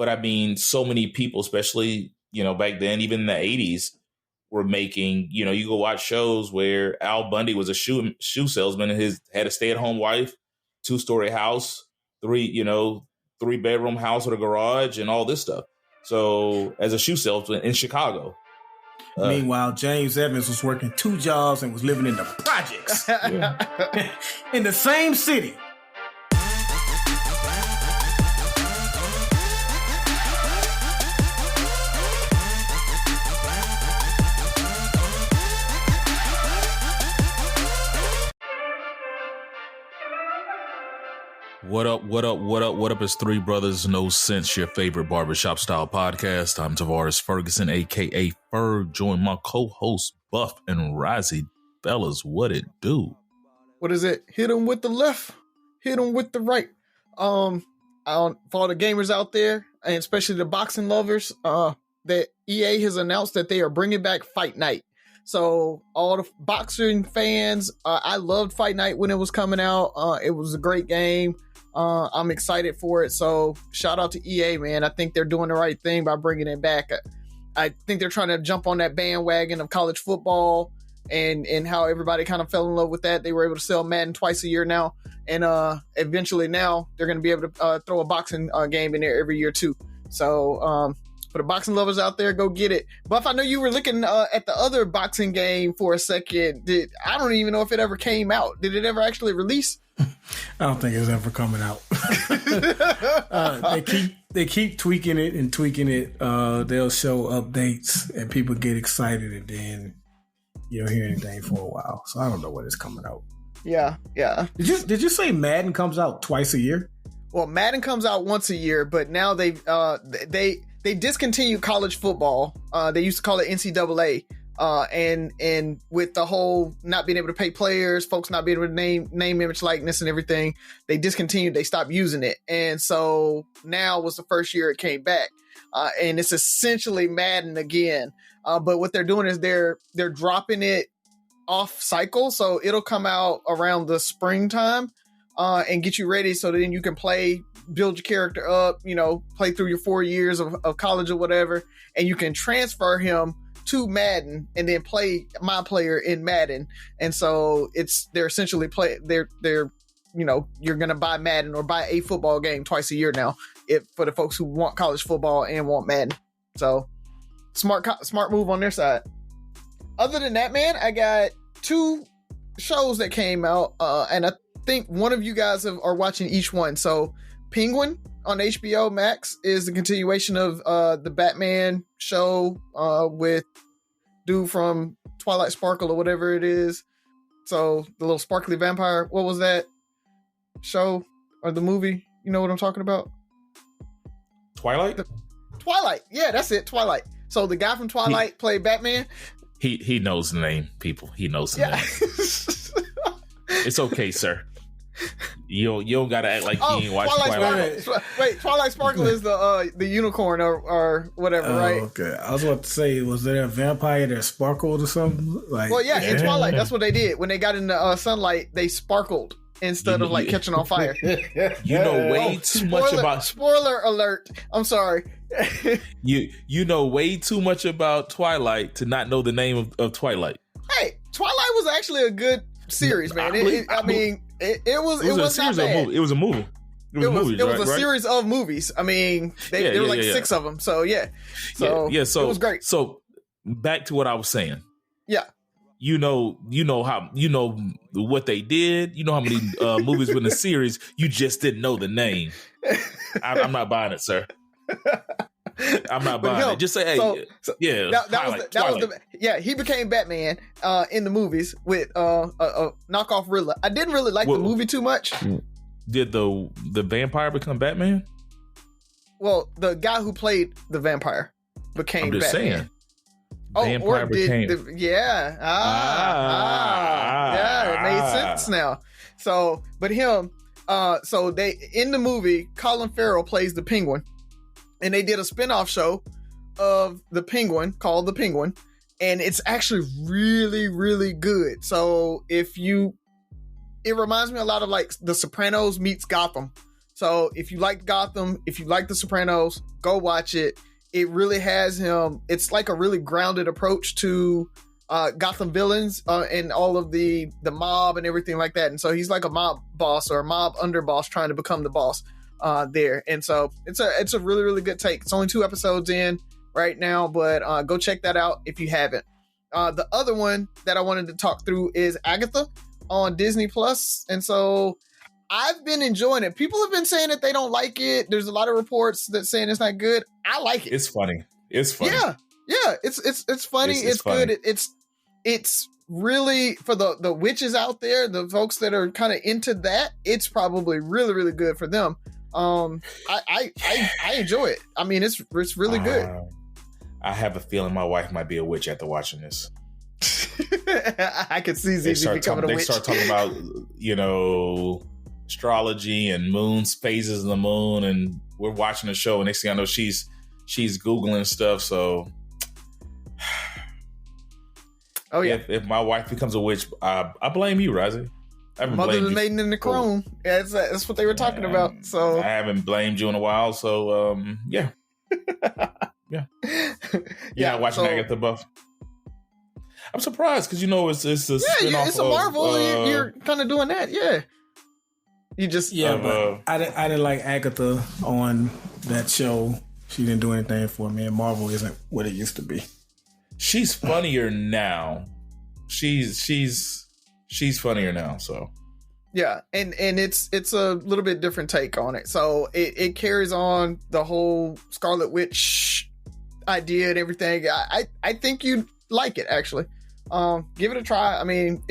But I mean, so many people, especially, back then, even in the 80s, were making, you go watch shows where Al Bundy was a shoe salesman and had a stay-at-home wife, 2-story house, 3-bedroom house with a garage and all this stuff. So as a shoe salesman in Chicago. Meanwhile, James Evans was working 2 jobs and was living in the projects in the same city. What up? It's Three Brothers No Sense, your favorite barbershop style podcast. I'm Tavares Ferguson, aka Ferg. Join my co-host Buff and Razzie. Fellas, what it do? What is it? Hit him with the left, hit him with the right. For all the gamers out there, and especially the boxing lovers, that EA has announced that they are bringing back Fight Night. So all the boxing fans, I loved Fight Night when it was coming out. It was a great game. I'm excited for it. So shout out to EA, man. I think they're doing the right thing by bringing it back. I think they're trying to jump on that bandwagon of college football and how everybody kind of fell in love with that. They were able to sell Madden twice a year now. And eventually now they're going to be able to throw a boxing game in there every year too. So for the boxing lovers out there, go get it. Buff, I know you were looking at the other boxing game for a second. I don't even know if it ever came out. Did it ever actually release? I don't think it's ever coming out. They keep tweaking it and tweaking it. They'll show updates and people get excited, and then you don't hear anything for a while. So I don't know when it's coming out. Yeah. Did you say Madden comes out twice a year? Well, Madden comes out once a year, but now they discontinued college football. They used to call it NCAA. And with the whole not being able to pay players, folks not being able to name, image, likeness and everything, they discontinued, they stopped using it. And so now was the first year it came back. And it's essentially Madden again. But what they're doing is they're dropping it off cycle. So it'll come out around the springtime, and get you ready so then you can play, build your character up, play through your 4 years of college or whatever, and you can transfer him to Madden and then play my player in Madden. And so they're essentially you're gonna buy Madden or buy a football game twice a year now, for the folks who want college football and want Madden. So smart move on their side. Other than that, man, I got 2 shows that came out, and I think one of you guys are watching each one. So Penguin on HBO Max is the continuation of the Batman show with dude from Twilight Sparkle or whatever it is. So the little sparkly vampire. What was that show or the movie? You know what I'm talking about? Twilight? Twilight. Yeah, that's it. Twilight. So the guy from Twilight played Batman. He knows the name, people. He knows the name. It's okay, sir. You don't gotta act like you ain't watched Twilight. Wait, Twilight Sparkle is the unicorn or whatever, right? Okay, I was about to say, was there a vampire that sparkled or something? Well, yeah, in Twilight, that's what they did. When they got in the sunlight, they sparkled instead of catching on fire. You know way too much about. Spoiler alert! I'm sorry. You know way too much about Twilight to not know the name of Twilight. Hey, Twilight was actually a good series, man. It was a series of movies. It was a movie. It was a series of movies. I mean, there were like 6 of them. So yeah. So it was great. So back to what I was saying. Yeah. You know what they did. You know how many movies were in the series. You just didn't know the name. I'm not buying it, sir. I'm not buying it. Just say, hey, he became Batman in the movies with a knockoff Riddler. I didn't really like the movie too much. Did the vampire become Batman? Well, the guy who played the vampire became Batman. I'm just saying. Vampire became. It made sense now. So, but him, so they in the movie, Colin Farrell plays the Penguin. And they did a spinoff show of the Penguin called The Penguin. And it's actually really, really good. So it reminds me a lot of like The Sopranos meets Gotham. So if you like Gotham, if you like The Sopranos, go watch it. It really has him. It's like a really grounded approach to Gotham villains and all of the mob and everything like that. And so he's like a mob boss or a mob underboss trying to become the boss there. And so it's a really, really good take. It's only 2 episodes in right now, but go check that out if you haven't. The other one that I wanted to talk through is Agatha on Disney Plus. And so I've been enjoying it. People have been saying that they don't like it. There's a lot of reports that saying it's not good. I like it. It's funny. It's funny. Yeah. It's funny. It's funny. good. It's really for the witches out there, the folks that are kind of into that. It's probably really, really good for them. I enjoy it. I mean, it's really good. I have a feeling my wife might be a witch after watching this. I could see ZZ becoming a witch. They start talking about, astrology and moons, phases of the moon, and we're watching the show, and next thing I know, she's Googling stuff. So, oh yeah, if my wife becomes a witch, I blame you, Razi. Mother of the maiden in the crone. Yeah, that's what they were talking about. So I haven't blamed you in a while. So yeah. Yeah, watching Agatha Buff. I'm surprised because it's a spin-off it's a Marvel. You're kind of doing that, yeah. You just but I didn't like Agatha on that show. She didn't do anything for me, and Marvel isn't what it used to be. She's funnier now. She's funnier now. So yeah, and it's a little bit different take on it. So it carries on the whole Scarlet Witch idea and everything. I think you'd like it actually. Give it a try. I mean,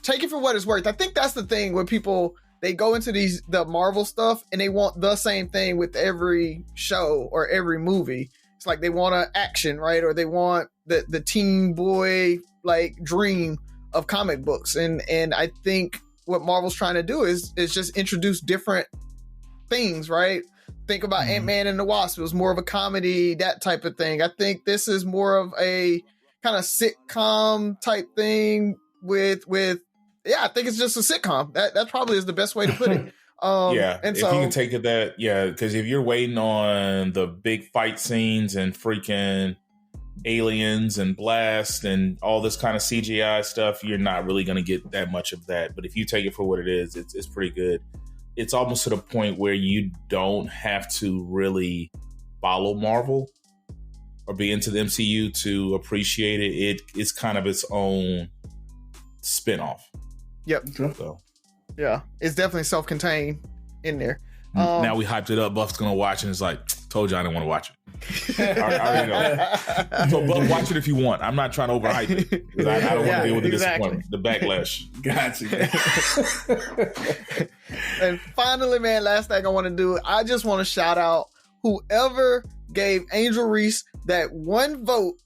take it for what it's worth. I think that's the thing when people they go into the Marvel stuff and they want the same thing with every show or every movie. It's like they want an action, right? Or they want the teen boy like dream of comic books. And I think what Marvel's trying to do is just introduce different things, right? Think about Ant-Man and the Wasp. It was more of a comedy, that type of thing. I think this is more of a kind of sitcom type thing with I think it's just a sitcom. That probably is the best way to put it. And if you can take it that, because if you're waiting on the big fight scenes and freaking aliens and blast and all this kind of CGI stuff, you're not really going to get that much of that. But if you take it for what it is, it's pretty good. It's almost to the point where you don't have to really follow Marvel or be into the MCU to appreciate it. It's kind of its own spinoff. Yep. So, yeah, it's definitely self-contained in there. Now we hyped it up. Buff's gonna watch and it's like, told you I didn't want to watch it. I already know. So Buff, watch it if you want. I'm not trying to overhype it because I don't want to deal with the disappointment, the backlash. Gotcha. And finally, man, last thing I want to do, I just want to shout out whoever gave Angel Reese that one vote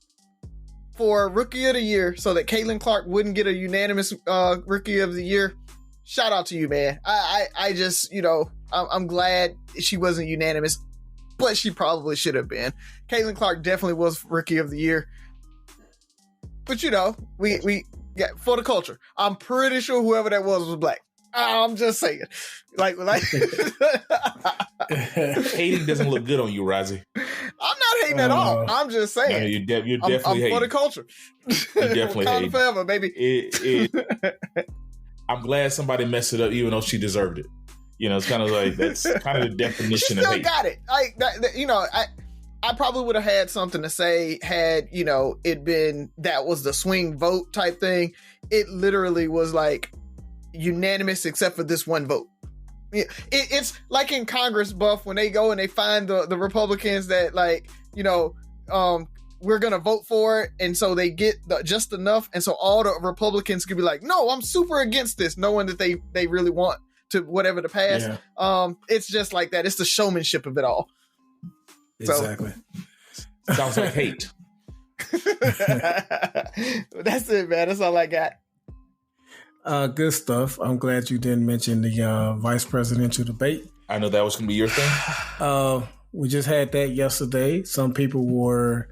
for Rookie of the Year so that Caitlin Clark wouldn't get a unanimous Rookie of the Year. Shout out to you, man. I just, I'm glad she wasn't unanimous, but she probably should have been. Caitlin Clark definitely was Rookie of the Year. But, we got for the culture. I'm pretty sure whoever that was black. I'm just saying. Like hating doesn't look good on you, Razi. I'm not hating at all. I'm just saying. No, you're definitely I'm hating. For the culture. You're definitely hating. Forever, baby. I'm glad somebody messed it up, even though she deserved it. It's kind of like that's kind of the definition of hate. She still got it. Like that, I probably would have had something to say had it been that was the swing vote type thing. It literally was like unanimous except for this one vote. It's like in Congress, Buff, when they go and they find the Republicans that we're gonna vote for it, and so they get just enough, and so all the Republicans could be like, no, I'm super against this, knowing that they really want to whatever to pass. It's just like that. It's the showmanship of it all. Exactly. Sounds like hate. That's it, man. That's all I got. Good stuff. I'm glad you didn't mention the vice presidential debate. I know that was going to be your thing. We just had that yesterday. Some people were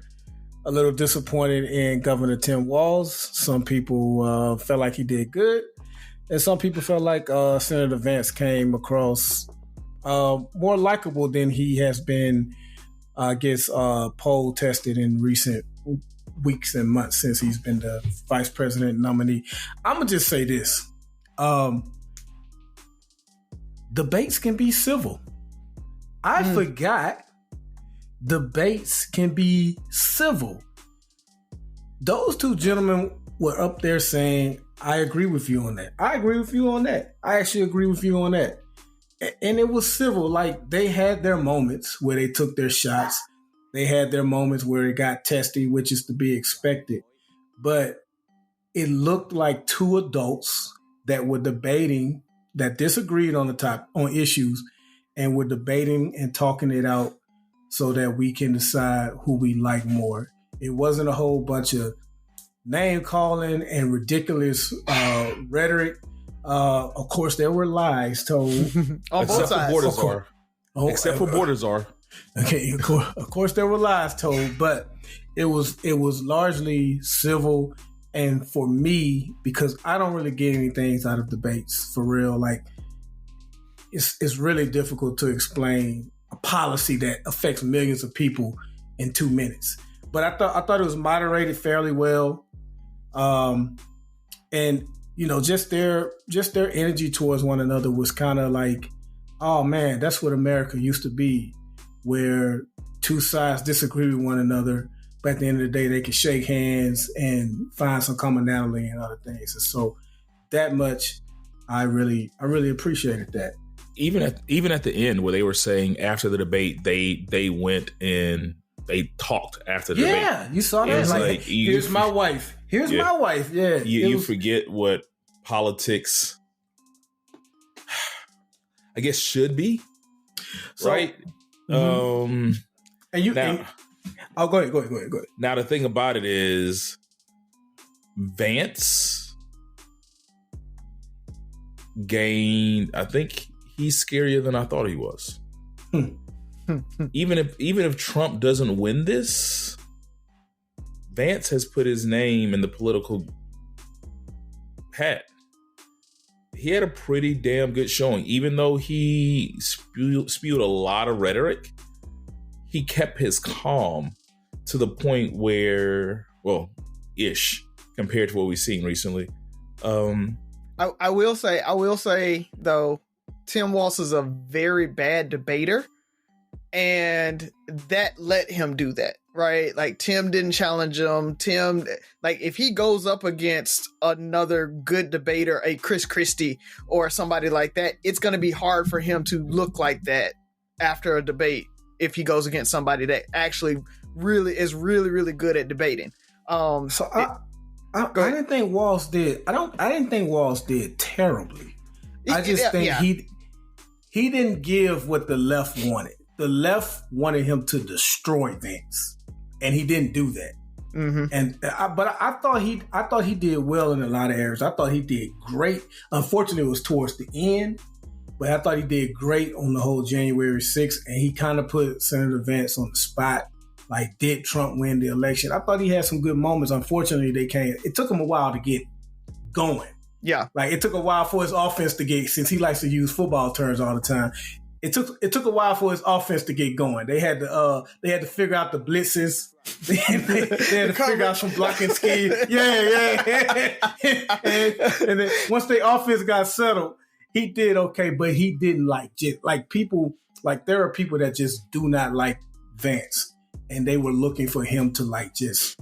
a little disappointed in Governor Tim Walz. Some people felt like he did good. And some people felt like Senator Vance came across more likable than he has been, I guess, poll tested in recent weeks and months since he's been the vice president nominee. I'm going to just say this. Debates can be civil. I forgot debates can be civil. Those two gentlemen were up there saying, I agree with you on that. I agree with you on that. I actually agree with you on that. And it was civil. Like, they had their moments where they took their shots. They had their moments where it got testy, which is to be expected. But it looked like two adults that were debating, that disagreed on issues, and were debating and talking it out so that we can decide who we like more. It wasn't a whole bunch of name calling and ridiculous rhetoric. Of course, there were lies told. On both sides. Except for borders are. Okay, of course there were lies told, but it was largely civil. And for me, because I don't really get anything out of debates for real, like it's really difficult to explain a policy that affects millions of people in 2 minutes. But I thought it was moderated fairly well, and just their energy towards one another was kind of like, oh man, that's what America used to be, where two sides disagree with one another, but at the end of the day, they can shake hands and find some commonality and other things. And so that much, I really appreciated that. Even at the end, where they were saying after the debate, they went and they talked after the debate. Yeah, you saw that. Like here's my wife. Here's my wife. Yeah, you forget what politics, I guess, should be, right? Mm-hmm. Go ahead. Now the thing about it is, Vance gained. I think he's scarier than I thought he was. Even if Trump doesn't win this, Vance has put his name in the political hat. He had a pretty damn good showing. Even though he spewed a lot of rhetoric, he kept his calm to the point where, ish, compared to what we've seen recently. I will say though, Tim Walz is a very bad debater, and that let him do that, right? Like, Tim didn't challenge him. Tim, like, if he goes up against another good debater, a Chris Christie or somebody like that, it's going to be hard for him to look like that after a debate if he goes against somebody that actually really is really good at debating. I didn't think Walz did. I didn't think Walz did terribly. I just think he didn't give what the left wanted. The left wanted him to destroy Vance, and he didn't do that. Mm-hmm. But I thought he did well in a lot of areas. I thought he did great. Unfortunately, it was towards the end, but I thought he did great on the whole January 6th, and he kind of put Senator Vance on the spot. Like, did Trump win the election? I thought he had some good moments. Unfortunately, it took him a while to get going. Yeah. Like, it took a while for his offense to get, since he likes to use football terms all the time. It took a while for his offense to get going. They had to figure out the blitzes. They had to figure out some blocking schemes. Yeah. and then once the offense got settled, he did okay, but he didn't people, like, there are people that just do not like Vance, and they were looking for him to, like, just,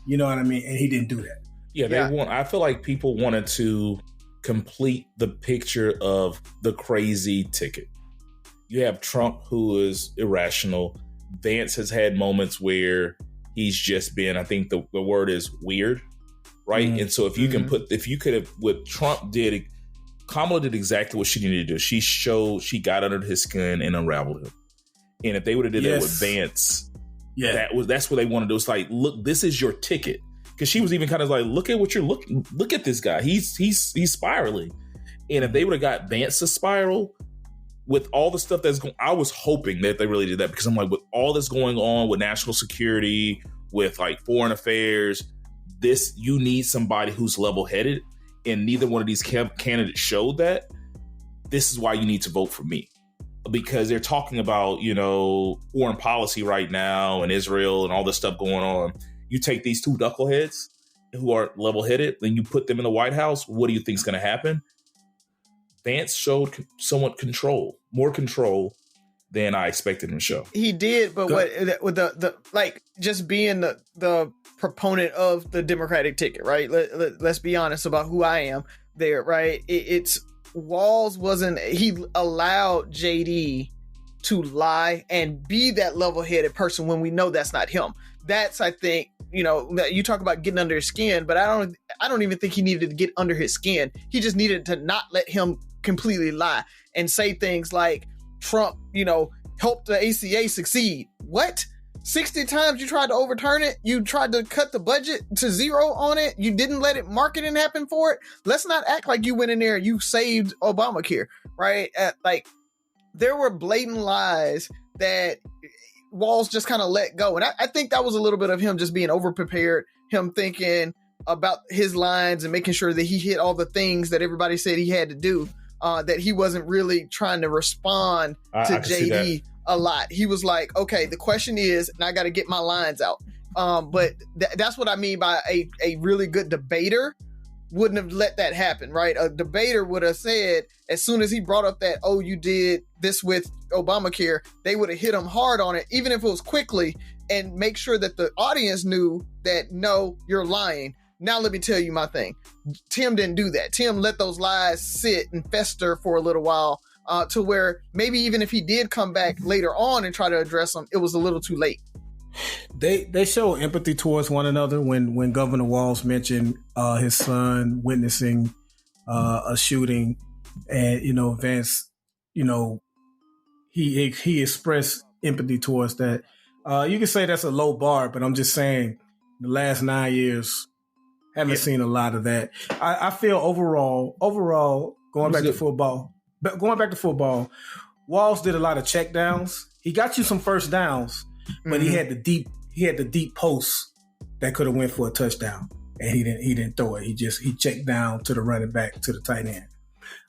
you know what I mean? And he didn't do that. Yeah, I feel like people wanted to complete the picture of the crazy ticket. You have Trump, who is irrational. Vance has had moments where he's just been, I think the word is weird, right? Mm-hmm. And so if you could have, what Trump did, Kamala did exactly what she needed to do. She got under his skin and unraveled him. And if they would have did that with Vance, that's what they want to do. It's like, look, this is your ticket. Because she was even kind of like, look at what you're looking. Look at this guy. He's spiraling. And if they would have got Vance to spiral, with all the stuff that's going, I was hoping that they really did that, because I'm like, with all this going on with national security, with like foreign affairs, you need somebody who's level-headed, and neither one of these candidates showed that. This is why you need to vote for me. because they're talking about, foreign policy right now and Israel and all this stuff going on. You take these two knuckleheads who are level-headed, then you put them in the White House. What do you think is going to happen? Vance showed somewhat more control than I expected him to show. He did, but with the like just being the proponent of the Democratic ticket, right? Let's be honest about who I am there, right? It's Walz he allowed JD to lie and be that level-headed person when we know that's not him. That's, I think, you talk about getting under his skin, but I don't even think he needed to get under his skin. He just needed to not let him completely lie and say things like Trump, helped the ACA succeed. What? 60 times you tried to overturn it. You tried to cut the budget to zero on it. You didn't let it marketing happen for it. Let's not act like you went in there and you saved Obamacare, right? There were blatant lies that Walz just kind of let go. And I think that was a little bit of him just being overprepared, him thinking about his lines and making sure that he hit all the things that everybody said he had to do, that he wasn't really trying to respond to JD a lot. He was like, okay, the question is, and I got to get my lines out. But that's what I mean by a really good debater wouldn't have let that happen, right? A debater would have said, as soon as he brought up that, oh, you did this with Obamacare, they would have hit him hard on it, even if it was quickly, and make sure that the audience knew that, no, you're lying. Now let me tell you my thing. Tim didn't do that. Tim let those lies sit and fester for a little while, to where maybe even if he did come back later on and try to address them, it was a little too late. They show empathy towards one another when Governor Walz mentioned his son witnessing a shooting, and Vance, he expressed empathy towards that. You can say that's a low bar, but I'm just saying the last 9 years haven't seen a lot of that. I feel overall going back to football, Walz did a lot of check downs. He got you some first downs, but he had the deep posts that could have went for a touchdown, and he didn't throw it. He checked down to the running back, to the tight end.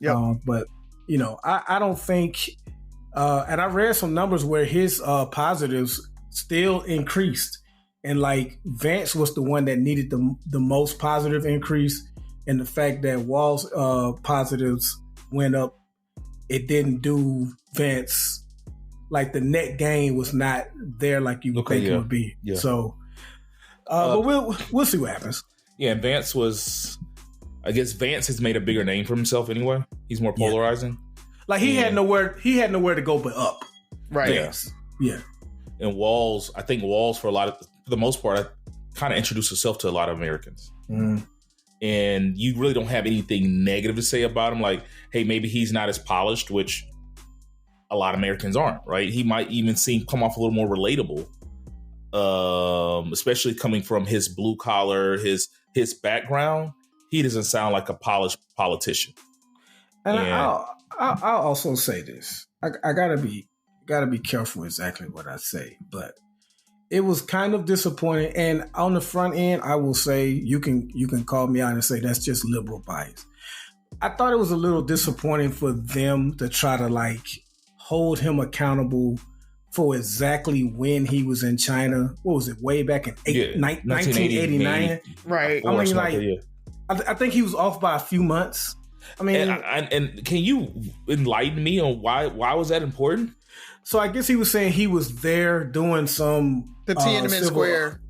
Yep. But I don't think, and I read some numbers where his positives still increased, and like Vance was the one that needed the most positive increase, and the fact that Walz positives went up, it didn't do Vance. Like the net gain was not there like you think it would be. Yeah. So, but we'll see what happens. Yeah, and Vance has made a bigger name for himself anyway. He's more polarizing. Like he had nowhere to go but up. Right. Vance. Yeah. And Walz, I think Walz for the most part, kind of introduced himself to a lot of Americans. Mm. And you really don't have anything negative to say about him. Like, hey, maybe he's not as polished, which a lot of Americans aren't, right? He might even come off a little more relatable, especially coming from his blue collar, his background. He doesn't sound like a polished politician. And I'll also say this: I gotta be careful exactly what I say, but it was kind of disappointing. And on the front end, I will say you can call me out and say that's just liberal bias. I thought it was a little disappointing for them to try to hold him accountable for exactly when he was in China. What was it? Way back in 1989, right? I mean, I think he was off by a few months. I mean, and can you enlighten me on why was that important? So I guess he was saying he was there doing some the Tiananmen Square.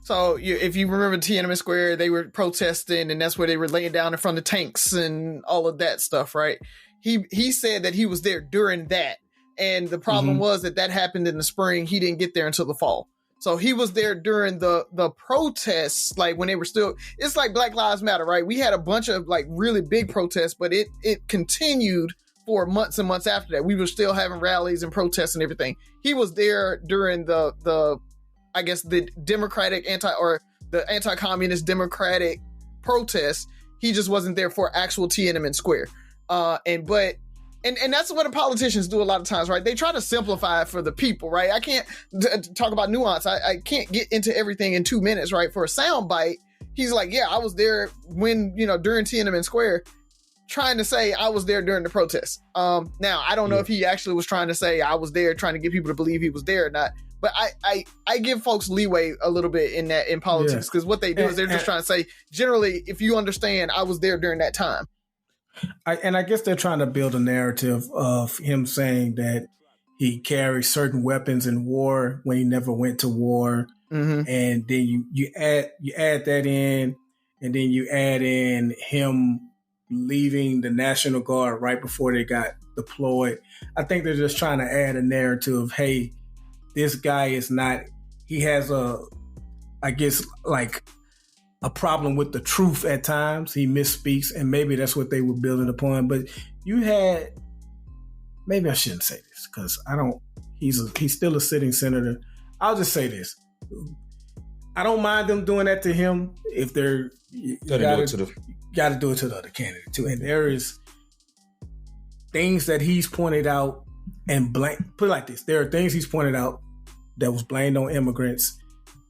So if you remember Tiananmen Square, they were protesting, and that's where they were laying down in front of tanks and all of that stuff, right? He said that he was there during that, and the problem was that happened in the spring. He didn't get there until the fall. So he was there during the protests, like when they were still. It's like Black Lives Matter, right? We had a bunch of really big protests, but it continued for months and months after that. We were still having rallies and protests and everything. He was there during the I guess the Democratic the anti-communist Democratic protests. He just wasn't there for actual Tiananmen Square. And that's what the politicians do a lot of times, right? They try to simplify it for the people, right? I can't talk about nuance. I can't get into everything in 2 minutes, right? For a sound bite, he's like, yeah, I was there when, during Tiananmen Square. trying to say I was there during the protest. Now I don't know if he actually was trying to say I was there, trying to get people to believe he was there or not. But I give folks leeway a little bit in politics, because what they do is they're just trying to say, generally, if you understand, I was there during that time. I guess they're trying to build a narrative of him saying that he carried certain weapons in war when he never went to war, and then you add that in, and then you add in him leaving the National Guard right before they got deployed. I think they're just trying to add a narrative of, hey, this guy is not, he has a problem with the truth at times. He misspeaks, and maybe that's what they were building upon. But you had, maybe I shouldn't say this because he's still a sitting senator. I'll just say this. I don't mind them doing that to him if they're, got to do it to the other candidate too. And there is things that he's pointed out and put it like this. There are things he's pointed out that was blamed on immigrants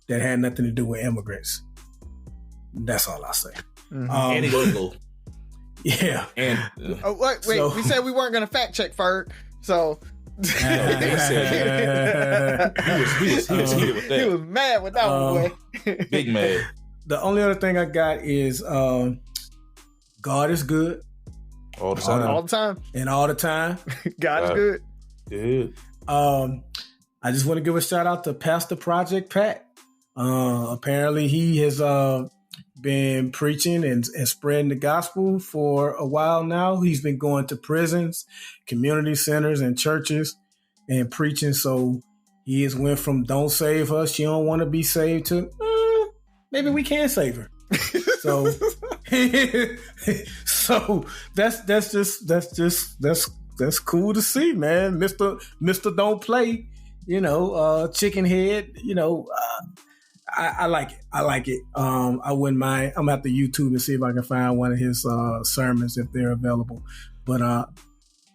that had nothing to do with immigrants. That's all I'll say. And illegal. Yeah. And wait, so, we said we weren't going to fact check Ferg, so he was heated with that. He was mad with that one, boy. Big mad. The only other thing I got is God is good. All the time. All the time. And all the time. God is good. Good. I just want to give a shout out to Pastor Project Pat. Apparently he has been preaching and spreading the gospel for a while now. He's been going to prisons, community centers, and churches and preaching. So he has went from "Don't save her, she don't want to be saved" to maybe we can save her. So, so that's cool to see, man. Mr. Don't Play, chicken head, I like it. I wouldn't mind. I'm gonna have to YouTube and see if I can find one of his sermons if they're available. But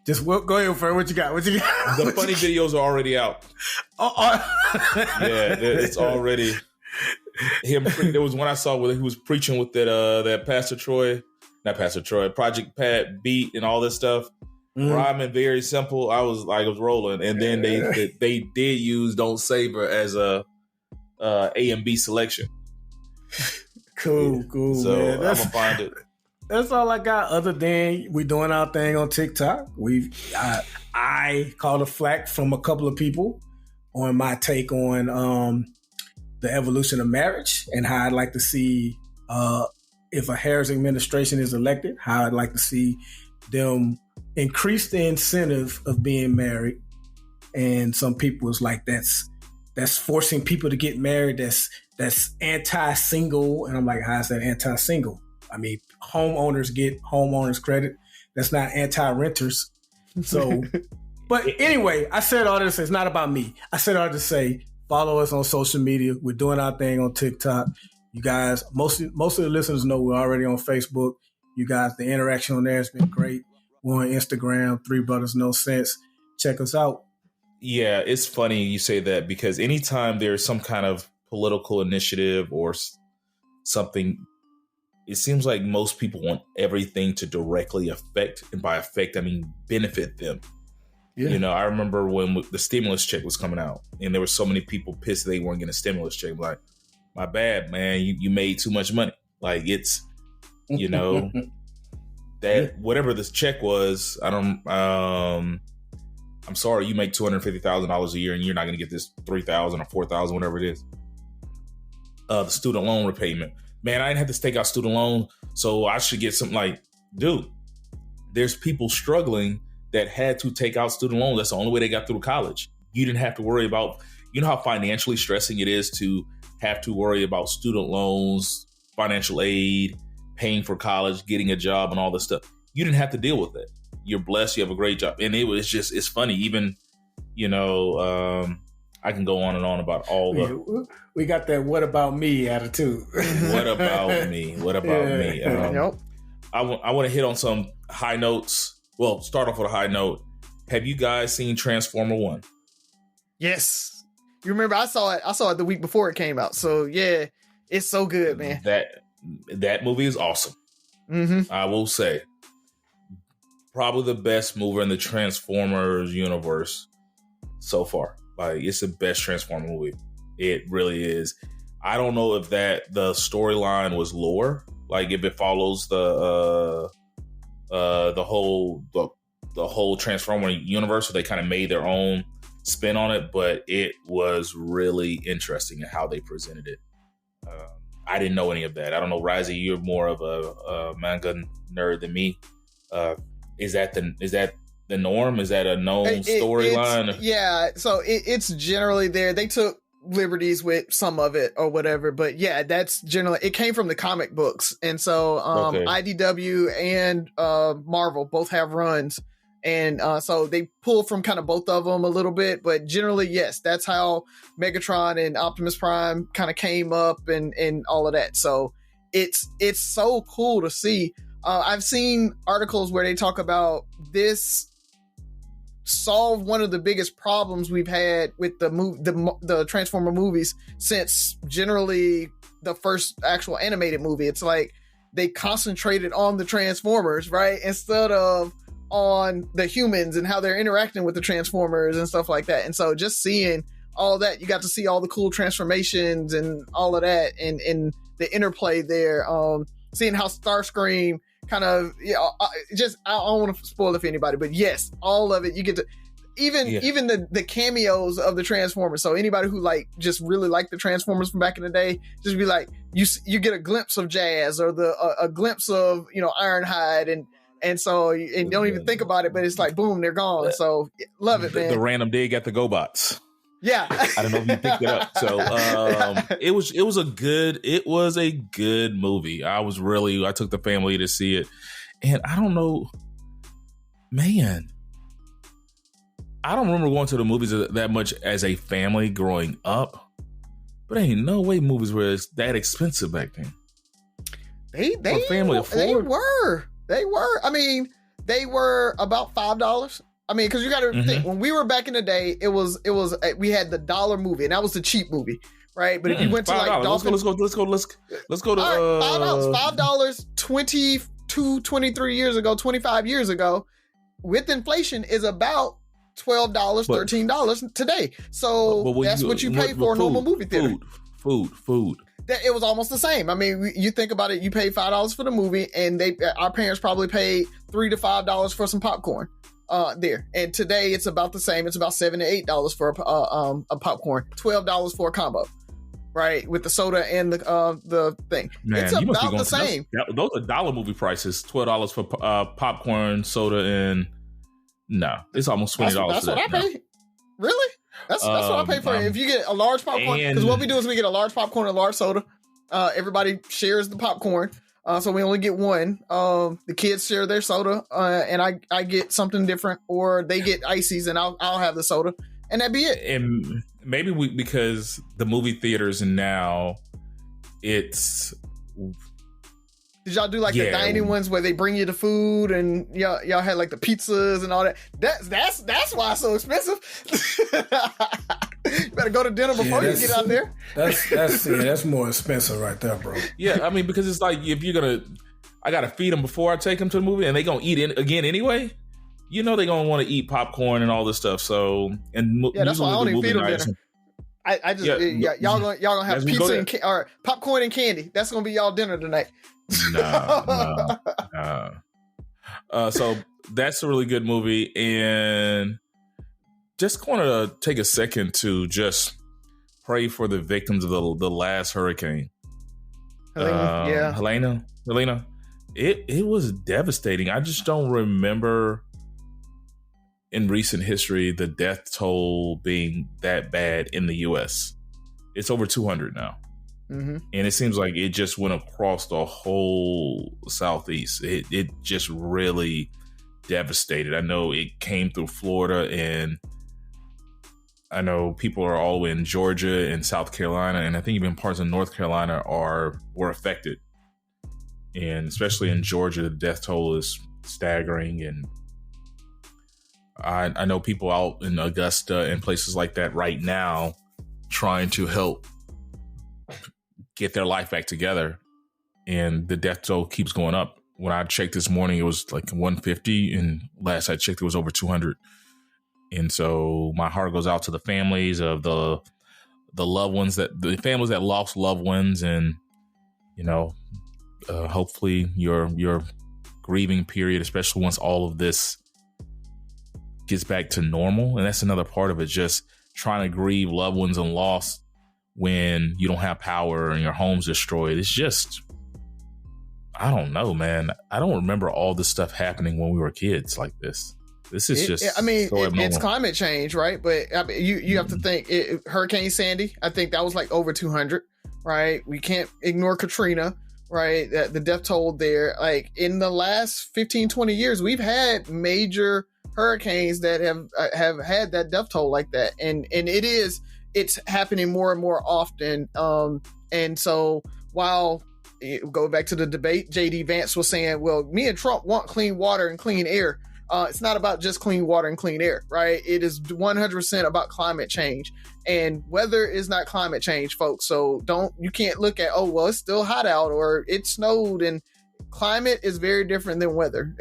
just go ahead, Fred. What you got? The funny videos are already out. Yeah, it's already him. There was one I saw where he was preaching with that Project Pat beat and all this stuff. Rhyming very simple. I was rolling, and then they did use "Don't Save Her" as a A and B selection. Cool. So man. I'm gonna find it. That's all I got. Other than we doing our thing on TikTok, I called a flack from a couple of people on my take on the evolution of marriage and how I'd like to see if a Harris administration is elected, how I'd like to see them increase the incentive of being married. And some people was like, that's forcing people to get married. That's anti-single. And I'm like, how is that anti-single? I mean, homeowners get homeowners credit. That's not anti-renters. So, but anyway, I said all this. It's not about me. I said all to say, follow us on social media. We're doing our thing on TikTok. You guys, most of the listeners know we're already on Facebook. You guys, the interaction on there has been great. We're on Instagram, 3 Brothers No Sense. Check us out. Yeah, it's funny you say that because anytime there's some kind of political initiative or something, it seems like most people want everything to directly affect, and by affect, I mean benefit them. Yeah. I remember when the stimulus check was coming out and there were so many people pissed they weren't getting a stimulus check. Like, my bad, man, you made too much money. Like, it's, that whatever this check was, I'm sorry, you make $250,000 a year and you're not going to get this $3,000 or $4,000, whatever it is. The student loan repayment. Man, I didn't have to take out student loan, so I should get something. Like, dude, there's people struggling that had to take out student loans. That's the only way they got through college. You didn't have to worry about, how financially stressing it is to have to worry about student loans, financial aid, paying for college, getting a job, and all this stuff. You didn't have to deal with that. You're blessed. You have a great job. And it's funny. Even, I can go on and on about all the... We got that "what about me" attitude. What about me? What about me? Yep. I want to hit on some high notes. Well, start off with a high note. Have you guys seen Transformer 1? Yes. You remember I saw it the week before it came out. So yeah, it's so good, man. That movie is awesome. Mm-hmm. I will say. probably the best movie in the Transformers universe so far. Like, it's the best Transformer movie. It really is. I don't know if the storyline was lore, like if it follows the whole Transformer universe, so they kind of made their own spin on it, but it was really interesting in how they presented it. I didn't know any of that. I don't know, Risey, you're more of a manga nerd than me. Is that the norm? Is that a known storyline? Yeah, so it's generally there. They took liberties with some of it or whatever, but yeah, that's generally, it came from the comic books. And so IDW and Marvel both have runs, and so they pull from kind of both of them a little bit, but generally, yes, that's how Megatron and Optimus Prime kind of came up and all of that. So it's so cool to see. I've seen articles where they talk about this solve one of the biggest problems we've had with the Transformer movies since generally the first actual animated movie. It's like they concentrated on the Transformers, right, instead of on the humans and how they're interacting with the Transformers and stuff like that. And so just seeing all that, you got to see all the cool transformations and all of that, and the interplay there. Seeing how Starscream kind of, just, I don't want to spoil it for anybody, but yes, all of it, you get to even the cameos of the Transformers. So anybody who like just really liked the Transformers from back in the day, just be like, you get a glimpse of Jazz or a glimpse of Ironhide, and so you don't even think about it, but it's like boom, they're gone. So love it, man. The random dig at the GoBots. Yeah. I don't know if you picked it up. So it was a good movie. I took the family to see it. And I don't know, man, I don't remember going to the movies that much as a family growing up. But ain't no way movies were that expensive back then. They family afford. They were. I mean, they were about $5. I mean, because you got to think, when we were back in the day, it was we had the $1 movie, and that was the cheap movie, right? But if you went to like Dolphin, let's go to $5, 22, 23 years ago, 25 years ago, with inflation is about $12, $13 today. So that's what you pay for a normal movie theater. Food. It was almost the same. I mean, you think about it, you pay $5 for the movie, and our parents probably paid $3 to $5 for some popcorn. There, and today it's about the same. It's about $7 to $8 for a popcorn, $12 for a combo, right, with the soda and the thing. Man, it's about the same. Those are dollar movie prices. $12 for popcorn, soda, and it's almost $20. That's what I pay. Really? That's what I pay for. If you get a large popcorn, because what we do is we get a large popcorn and a large soda. Everybody shares the popcorn. So we only get one. The kids share their soda, and I get something different, or they get ices, and I'll have the soda, and that'd be it. And maybe because the movie theaters now, it's. Did y'all do like the dining ones where they bring you the food, and y'all had like the pizzas and all that? That's why it's so expensive. You better go to dinner before you get out there. That's more expensive right there, bro. Yeah, I mean, because it's like, if I gotta feed them before I take them to the movie, and they gonna eat it again anyway. They're gonna want to eat popcorn and all this stuff. So, and that's why I don't even feed them dinner. I just y'all gonna have pizza or popcorn and candy. That's gonna be y'all dinner tonight. No. So that's a really good movie, and just want to take a second to just pray for the victims of the last hurricane. Helena. It was devastating. I just don't remember in recent history the death toll being that bad in the U.S. It's over 200 now. Mm-hmm. And it seems like it just went across the whole Southeast. It just really devastated. I know it came through Florida, and I know people are all in Georgia and South Carolina, and I think even parts of North Carolina were affected. And especially in Georgia, the death toll is staggering. And I know people out in Augusta and places like that right now trying to help get their life back together, and the death toll keeps going up when I checked this morning, it was like 150, and last I checked, it was over 200. And so my heart goes out to the families of the loved ones the families that lost loved ones, and hopefully your grieving period, especially once all of this gets back to normal. And that's another part of it, just trying to grieve loved ones and loss when you don't have power and your home's destroyed. It's just, I don't know, man. I don't remember all this stuff happening when we were kids like this. This is it's climate change, right? But I mean, you have to think Hurricane Sandy, I think that was like over 200, right? We can't ignore Katrina, right? The death toll there. Like in the last 15, 20 years, we've had major hurricanes that have had that death toll like that. And it's happening more and more often. And so while go back to the debate, JD Vance was saying, well, me and Trump want clean water and clean air. It's not about just clean water and clean air, right? It is 100% about climate change, and weather is not climate change, folks. So you can't look at, oh, well, it's still hot out or it snowed, and climate is very different than weather.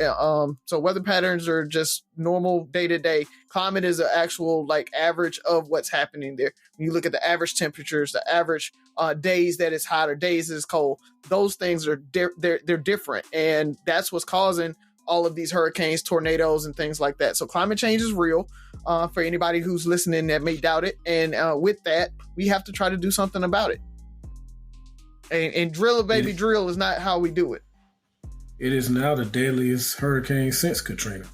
So weather patterns are just normal day to day. Climate is an actual like average of what's happening there. When you look at the average temperatures, the average days that it's hot or days that it's cold, those things are they're different, and that's what's causing all of these hurricanes, tornadoes, and things like that. So climate change is real for anybody who's listening that may doubt it. And with that, we have to try to do something about it. And drill a baby drill is not how we do it. It is now the deadliest hurricane since Katrina.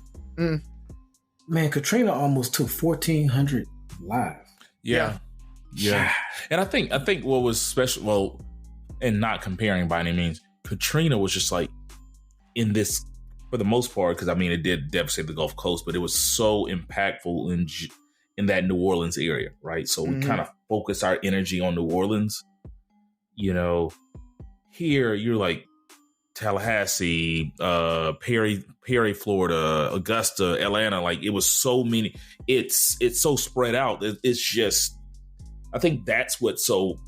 Man, Katrina almost took 1,400 lives. Yeah. And I think what was special, well, and not comparing by any means, Katrina was just like in this, for the most part, because I mean, it did devastate the Gulf Coast, but it was so impactful in that New Orleans area, right? So we kind of focus our energy on New Orleans. Here you're like Tallahassee, Perry, Florida, Augusta, Atlanta. Like it was so many. It's so spread out. It's just, I think that's what's so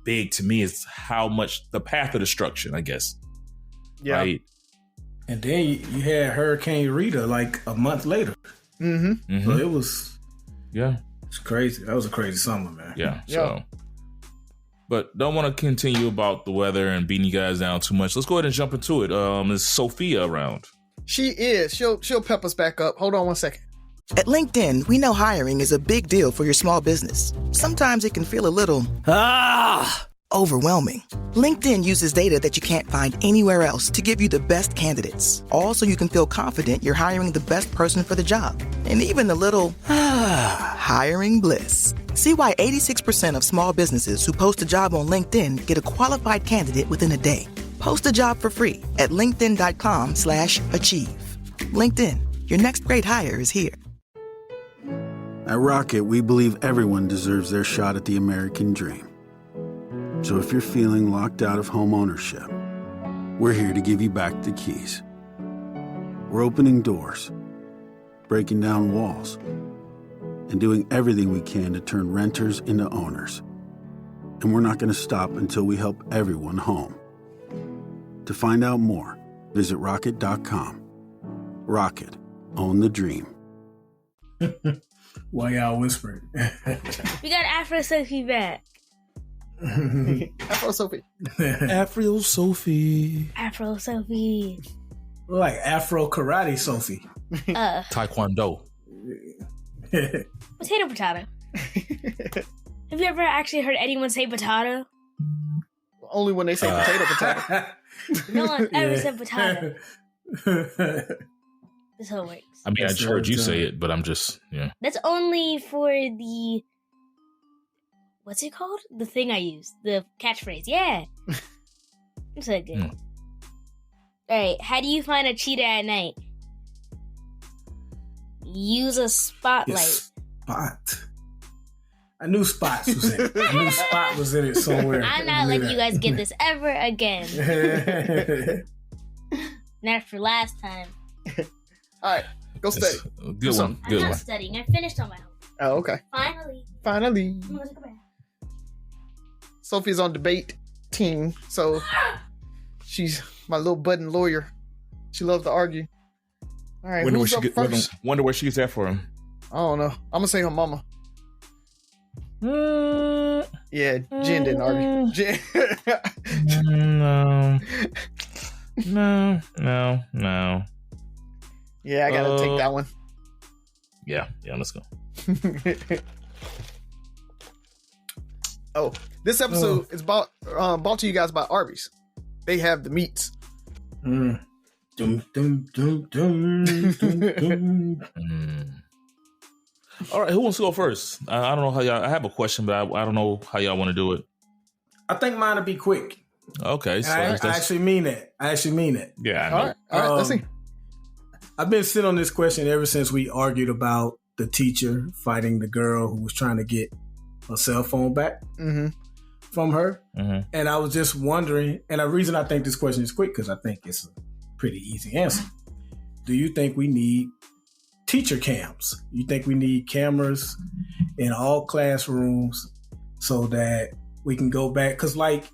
big to me is how much the path of destruction, I guess. Yeah. Right? And then you had Hurricane Rita like a month later. So it was, it's crazy. That was a crazy summer, man. Yeah. So, but don't want to continue about the weather and beating you guys down too much. Let's go ahead and jump into it. Is Sophia around? She is. She'll pep us back up. Hold on one second. At LinkedIn, we know hiring is a big deal for your small business. Sometimes it can feel a little overwhelming. LinkedIn uses data that you can't find anywhere else to give you the best candidates. All so you can feel confident you're hiring the best person for the job. And even a little hiring bliss. See why 86% of small businesses who post a job on LinkedIn get a qualified candidate within a day. Post a job for free at linkedin.com/achieve. LinkedIn, your next great hire is here. At Rocket, we believe everyone deserves their shot at the American dream. So if you're feeling locked out of home ownership, we're here to give you back the keys. We're opening doors, breaking down walls, and doing everything we can to turn renters into owners. And we're not going to stop until we help everyone home. To find out more, visit Rocket.com. Rocket, own the dream. Why y'all whispering? We got Afro Sophie back. Afro Sophie. Afro Sophie. Afro Sophie. Like Afro Karate Sophie. Taekwondo. Potato. Have you ever actually heard anyone say potato? Only when they say potato. No one ever said potato. This whole works. I mean, I just heard you say it, but I'm just, That's only for the... What's it called? The thing I use. The catchphrase. Yeah. I'm so good. All right. How do you find a cheetah at night? Use a spotlight. Spot. I knew Spots was in it. I knew Spot was in it somewhere. I'm not letting you guys get this ever again. Not for last time. All right. Go study. Good one. I'm not studying. I finished on my homework. Oh, okay. Finally. I'm gonna take a bath. Sophie's on debate team, so she's my little budding lawyer. She loves to argue. All right, who's up first? Wonder where she gets that from. I don't know. I'm gonna say her mama. Yeah, Jen didn't argue. Jen. No. Yeah, I gotta take that one. Yeah, let's go. Oh, this episode is brought to you guys by Arby's. They have the meats. Dum, dum, dum, dum, dum. All right, who wants to go first? I don't know how y'all. I have a question, but I don't know how y'all want to do it. I think mine will be quick. Okay, so I actually mean that. Yeah, I know. All right, let's see. I've been sitting on this question ever since we argued about the teacher fighting the girl who was trying to get a cell phone back from her. Mm-hmm. And I was just wondering, and the reason I think this question is quick, because I think it's a pretty easy answer. Do you think we need teacher cams? You think we need cameras in all classrooms so that we can go back? Because like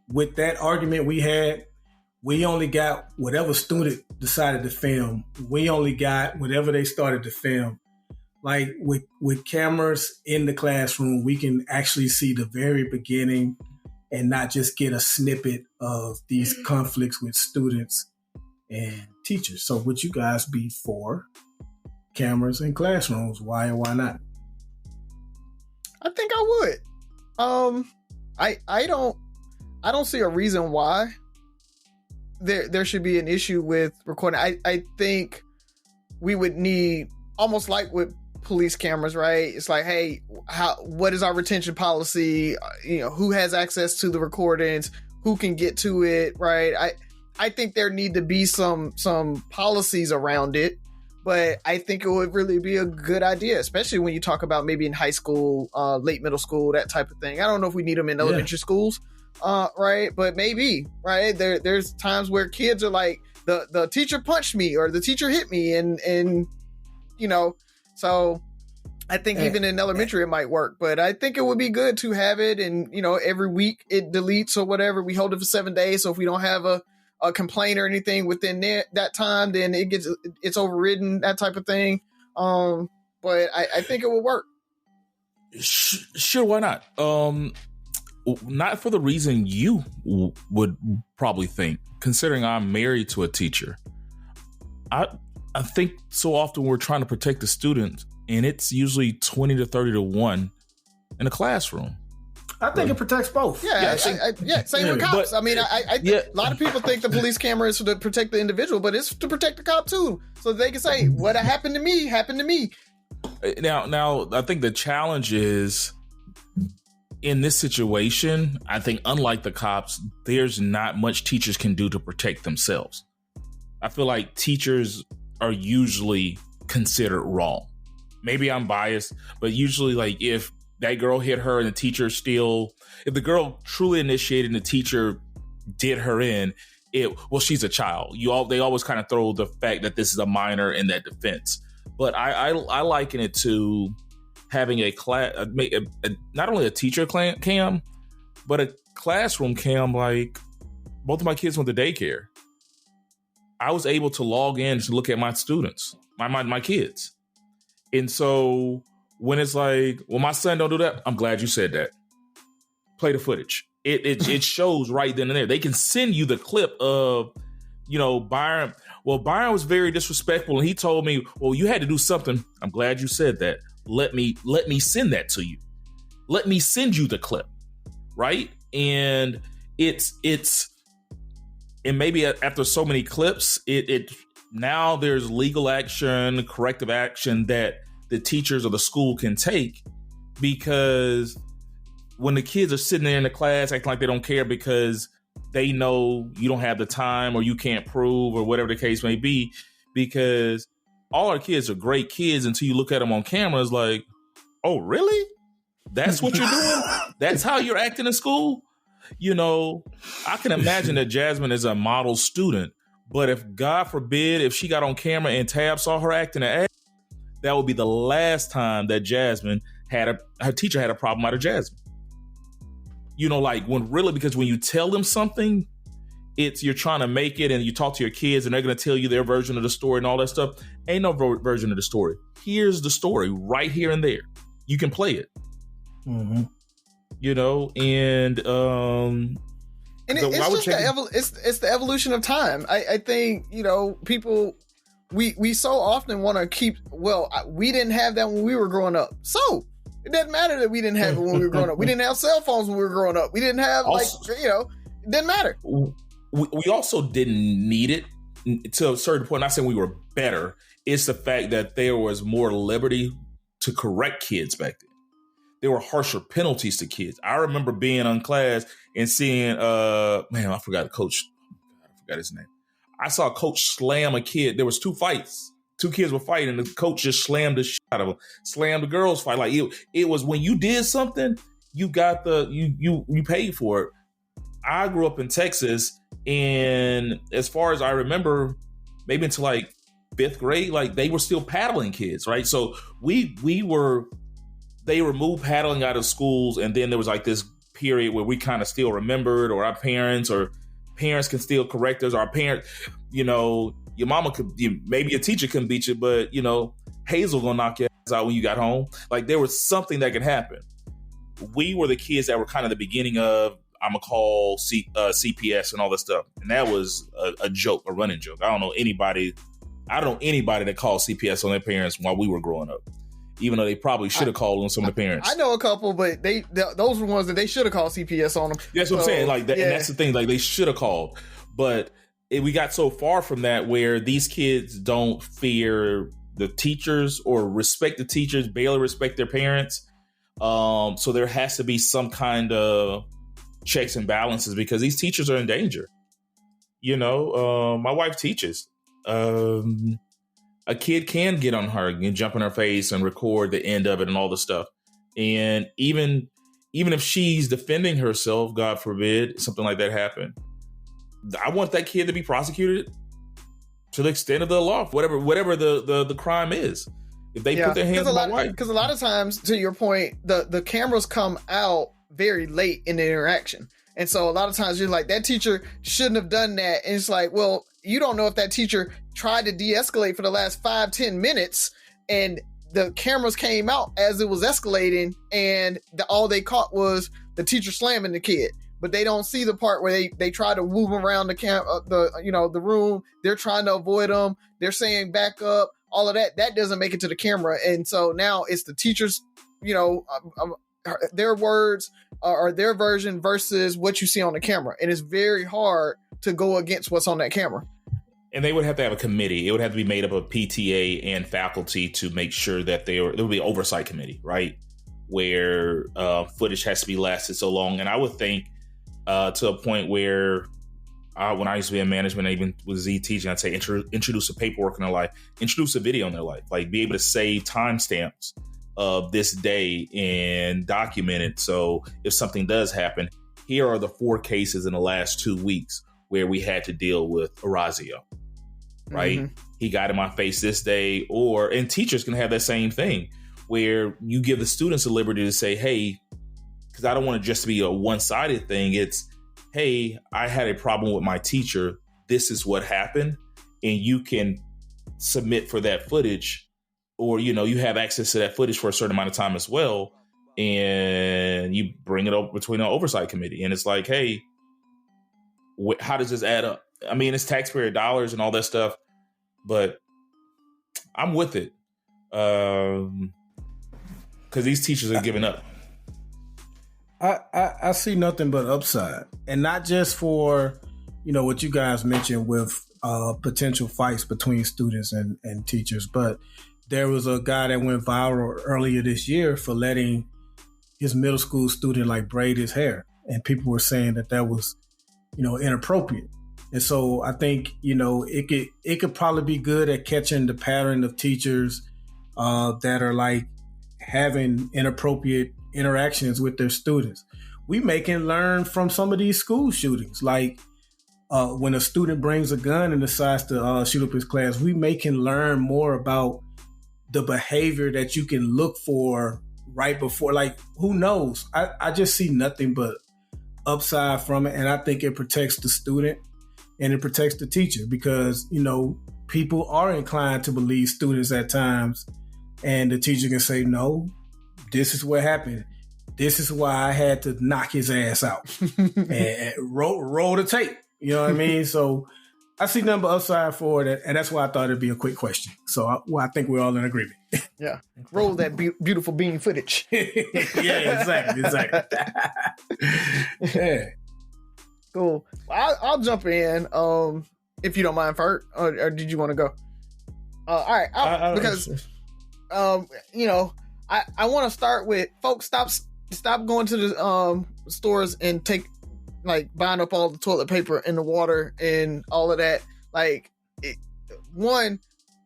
with that argument we had, we only got whatever student decided to film. We only got whatever they started to film. Like with cameras in the classroom, we can actually see the very beginning and not just get a snippet of these conflicts with students and teachers. So would you guys be for cameras in classrooms? Why or why not? I think I would. I don't see a reason why there should be an issue with recording. I think we would need, almost like with police cameras, right? It's like, hey, what is our retention policy? Who has access to the recordings? Who can get to it, right? I think there need to be some policies around it, but I think it would really be a good idea, especially when you talk about maybe in high school, late middle school, that type of thing. I don't know if we need them in elementary schools, right? But maybe, right? There's times where kids are like, the teacher punched me or the teacher hit me, and so I think even in elementary it might work, but I think it would be good to have it, and every week it deletes or whatever. We hold it for 7 days, so if we don't have a complaint or anything within that time, then it's overridden, that type of thing. But I think it will work. Sure, why not? Not for the reason you would probably think, considering I'm married to a teacher. I think so often we're trying to protect the students, and it's usually 20 to 30 to 1 in a classroom. I think it protects both. Yeah, same with cops. But, I mean, I think a lot of people think the police camera is to protect the individual, but it's to protect the cop too, so they can say, what happened to me happened to me. Now, I think the challenge is, in this situation, I think unlike the cops, there's not much teachers can do to protect themselves. I feel like teachers are usually considered wrong. Maybe I'm biased, but usually, like, if that girl hit her and the teacher if the girl truly initiated and the teacher did her in, she's a child. They always kind of throw the fact that this is a minor in that defense. But I liken it to having a class, not only a teacher cam, but a classroom cam. Like, both of my kids went to daycare. I was able to log in to look at my students, my kids. And so when it's like, well, my son don't do that, I'm glad you said that. Play the footage. It shows right then and there. They can send you the clip of, Byron. Well, Byron was very disrespectful, and he told me, well, you had to do something. I'm glad you said that. Let me send that to you. Let me send you the clip. Right? And and maybe after so many clips, now there's legal action, corrective action that the teachers or the school can take, because when the kids are sitting there in the class acting like they don't care because they know you don't have the time or you can't prove or whatever the case may be, because all our kids are great kids until you look at them on camera, it's like, oh, really? That's what you're doing? That's how you're acting in school? I can imagine that Jasmine is a model student, but if God forbid, if she got on camera and Tab saw her acting an ass, that would be the last time that Jasmine her teacher had a problem out of Jasmine. Because when you tell them something, it's you're trying to make it and you talk to your kids and they're going to tell you their version of the story and all that stuff. Ain't no version of the story. Here's the story right here and there. You can play it. Mm-hmm. You know, and it's the evolution of time. I think, you know, people, we so often want to keep, we didn't have that when we were growing up. So it doesn't matter that we didn't have it when we were growing up. We didn't have cell phones when we were growing up. We didn't have it didn't matter. We also didn't need it to a certain point. Not saying we were better. It's the fact that there was more liberty to correct kids back then. There were harsher penalties to kids. I remember being on class and seeing, I forgot the coach. I forgot his name. I saw a coach slam a kid. There was 2 fights. 2 kids were fighting, and the coach just slammed the shit out of them. Slammed the girls' fight. Like it was when you did something, you got you paid for it. I grew up in Texas, and as far as I remember, maybe until like 5th grade, like they were still paddling kids, right? So they removed paddling out of schools, and then there was like this period where we kind of still remembered, or our parents can still correct us. Our parents, you know, your mama maybe a teacher couldn't beat you, but you know, Hazel gonna knock your ass out when you got home. Like there was something that could happen. We were the kids that were kind of the beginning of, I'm gonna call CPS and all this stuff, and that was a joke, a running joke. I don't know anybody that called CPS on their parents while we were growing up. Even though they probably should have called on some of the parents. I know a couple, but those were ones that they should have called CPS on them. That's what I'm saying. Like that, yeah. And that's the thing. Like they should have called, but we got so far from that where these kids don't fear the teachers or respect the teachers, barely respect their parents. So there has to be some kind of checks and balances because these teachers are in danger. You know, my wife teaches. A kid can get on her and jump in her face and record the end of it and all the stuff. And even if she's defending herself, God forbid, something like that happen, I want that kid to be prosecuted to the extent of the law, whatever the crime is. If they put their hands on my wife. Because a lot of times, to your point, the cameras come out very late in the interaction. And so a lot of times you're like, that teacher shouldn't have done that. And it's like, well, you don't know if that teacher tried to de-escalate for the last 5-10 minutes and the cameras came out as it was escalating and all they caught was the teacher slamming the kid. But they don't see the part where they try to move around the room. They're trying to avoid them. They're saying back up, all of that. That doesn't make it to the camera. And so now it's the teachers, their words or their version versus what you see on the camera. And it's very hard to go against what's on that camera. And they would have to have a committee. It would have to be made up of PTA and faculty to make sure that there would be an oversight committee, right? Where footage has to be lasted so long. And I would think to a point where when I used to be in management, I even with Z teaching, I'd say introduce a paperwork in their life, introduce a video in their life, like be able to save timestamps of this day and document it. So if something does happen, here are the 4 cases in the last 2 weeks where we had to deal with Orazio, right? Mm-hmm. He got in my face this day, and teachers can have that same thing where you give the students the liberty to say, hey, because I don't want it just to be a one-sided thing. It's, hey, I had a problem with my teacher. This is what happened. And you can submit for that footage, or, you have access to that footage for a certain amount of time as well. And you bring it up between an oversight committee. And it's like, hey, how does this add up? I mean, it's taxpayer dollars and all that stuff, but I'm with it. Because these teachers are giving up. I see nothing but upside, and not just for, what you guys mentioned with potential fights between students and teachers, but there was a guy that went viral earlier this year for letting his middle school student braid his hair, and people were saying that was, inappropriate. And so I think, it could probably be good at catching the pattern of teachers that are having inappropriate interactions with their students. We can learn from some of these school shootings. When a student brings a gun and decides to shoot up his class, we can learn more about the behavior that you can look for right before. Who knows? I just see nothing but upside from it, and I think it protects the student. and it protects the teacher because, people are inclined to believe students at times, and the teacher can say, no, this is what happened. This is why I had to knock his ass out and roll the tape. You know what I mean? So I see nothing but upside for it, and that's why I thought it'd be a quick question. So I think we're all in agreement. Yeah. Roll that beautiful bean footage. Yeah, exactly. Yeah. Cool. I'll jump in if you don't mind, Fert, or did you want to go? All right. I want to start with folks. Stop going to the stores and buying up all the toilet paper and the water and all of that.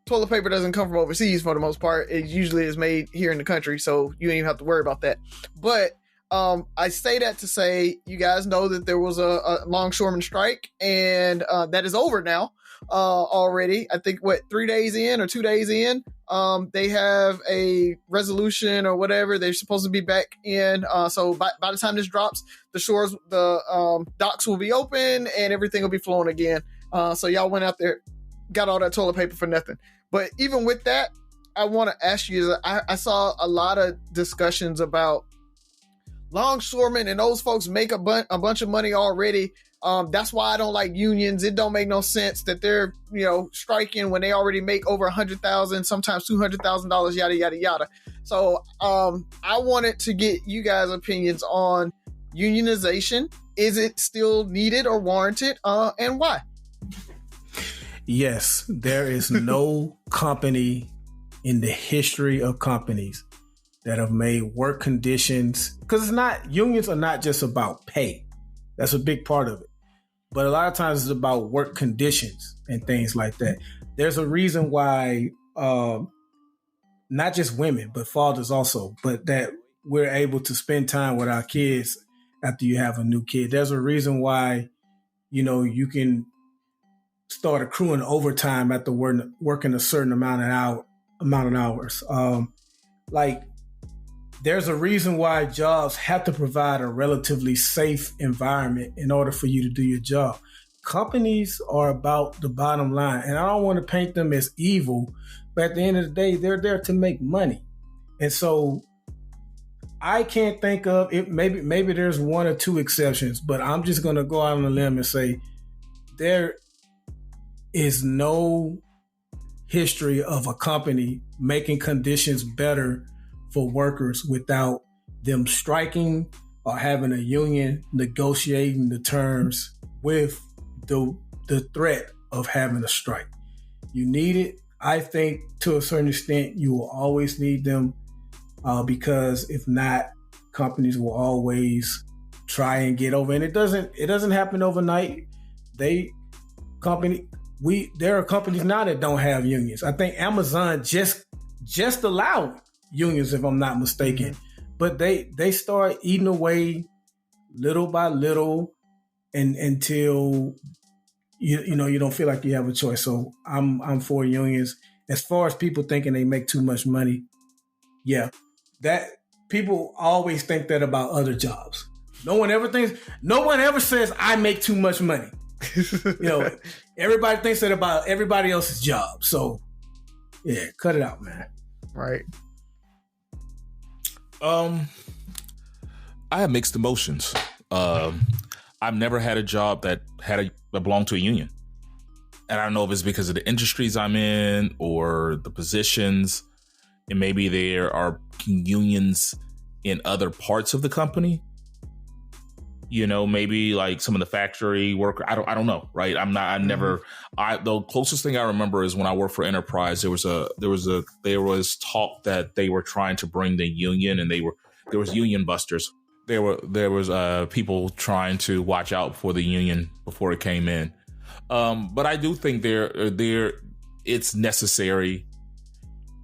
Toilet paper doesn't come from overseas for the most part. It usually is made here in the country, so you don't even have to worry about that. But I say that to say, you guys know that there was a longshoremen strike, and that is over now already. I think 3 days in or 2 days in, they have a resolution or whatever. They're supposed to be back in. So by the time this drops, the docks will be open and everything will be flowing again. So y'all went out there, got all that toilet paper for nothing. But even with that, I want to ask you, I saw a lot of discussions about longshoremen and those folks make a bunch of money already. That's why I don't like unions. It don't make no sense that they're, striking when they already make over $100,000, sometimes $200,000, yada, yada, yada. So, I wanted to get you guys' opinions on unionization. Is it still needed or warranted? And why? Yes, there is no company in the history of companies that have made work conditions, because unions are not just about pay. That's a big part of it. But a lot of times it's about work conditions and things like that. There's a reason why, not just women, but fathers also, but that we're able to spend time with our kids after you have a new kid. There's a reason why, you can start accruing overtime after working a certain amount of hours. There's a reason why jobs have to provide a relatively safe environment in order for you to do your job. Companies are about the bottom line, and I don't want to paint them as evil, but at the end of the day, they're there to make money. And so I can't think of it. Maybe there's one or two exceptions, but I'm just going to go out on a limb and say there is no history of a company making conditions better for workers without them striking or having a union negotiating the terms with the threat of having a strike. You need it. I think to a certain extent you will always need them because if not, companies will always try and get over. And it doesn't happen overnight. There are companies now that don't have unions. I think Amazon just allowed unions, if I'm not mistaken, but they start eating away little by little and until you don't feel like you have a choice. So I'm for unions. As far as people thinking they make too much money, yeah, that people always think that about other jobs. No one ever says I make too much money. Everybody thinks that about everybody else's job. So yeah, cut it out, man. Right. I have mixed emotions. I've never had a job that belonged to a union. And I don't know if it's because of the industries I'm in or the positions, and maybe there are unions in other parts of the company. Maybe like some of the factory work. I don't know. Right. The closest thing I remember is when I worked for Enterprise, there was talk that they were trying to bring the union, and there was union busters. There was people trying to watch out for the union before it came in. But I do think it's necessary.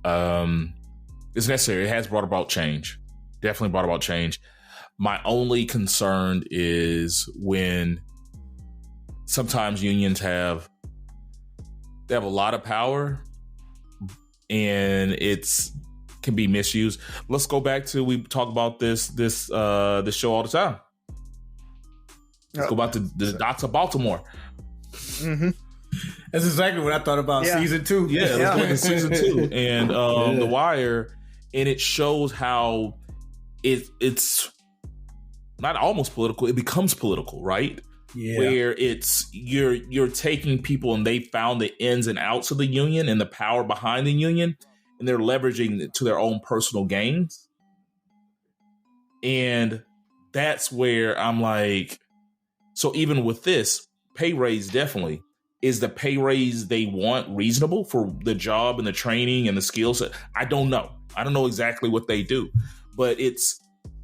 It's necessary. It has brought about change. Definitely brought about change. My only concern is when sometimes unions have a lot of power and can be misused. Let's go back to, we talk about this show all the time. Let's go back to the docks of Baltimore. Mm-hmm. That's exactly what I thought about season 2. Yeah, let's look at season 2 and The Wire, and it shows how it's not almost political; it becomes political, right? Yeah. Where it's you're taking people and they found the ins and outs of the union and the power behind the union, and they're leveraging it to their own personal gains. And that's where I'm like, so even with this pay raise, definitely is the pay raise they want reasonable for the job and the training and the skill set? I don't know. I don't know exactly what they do, but it's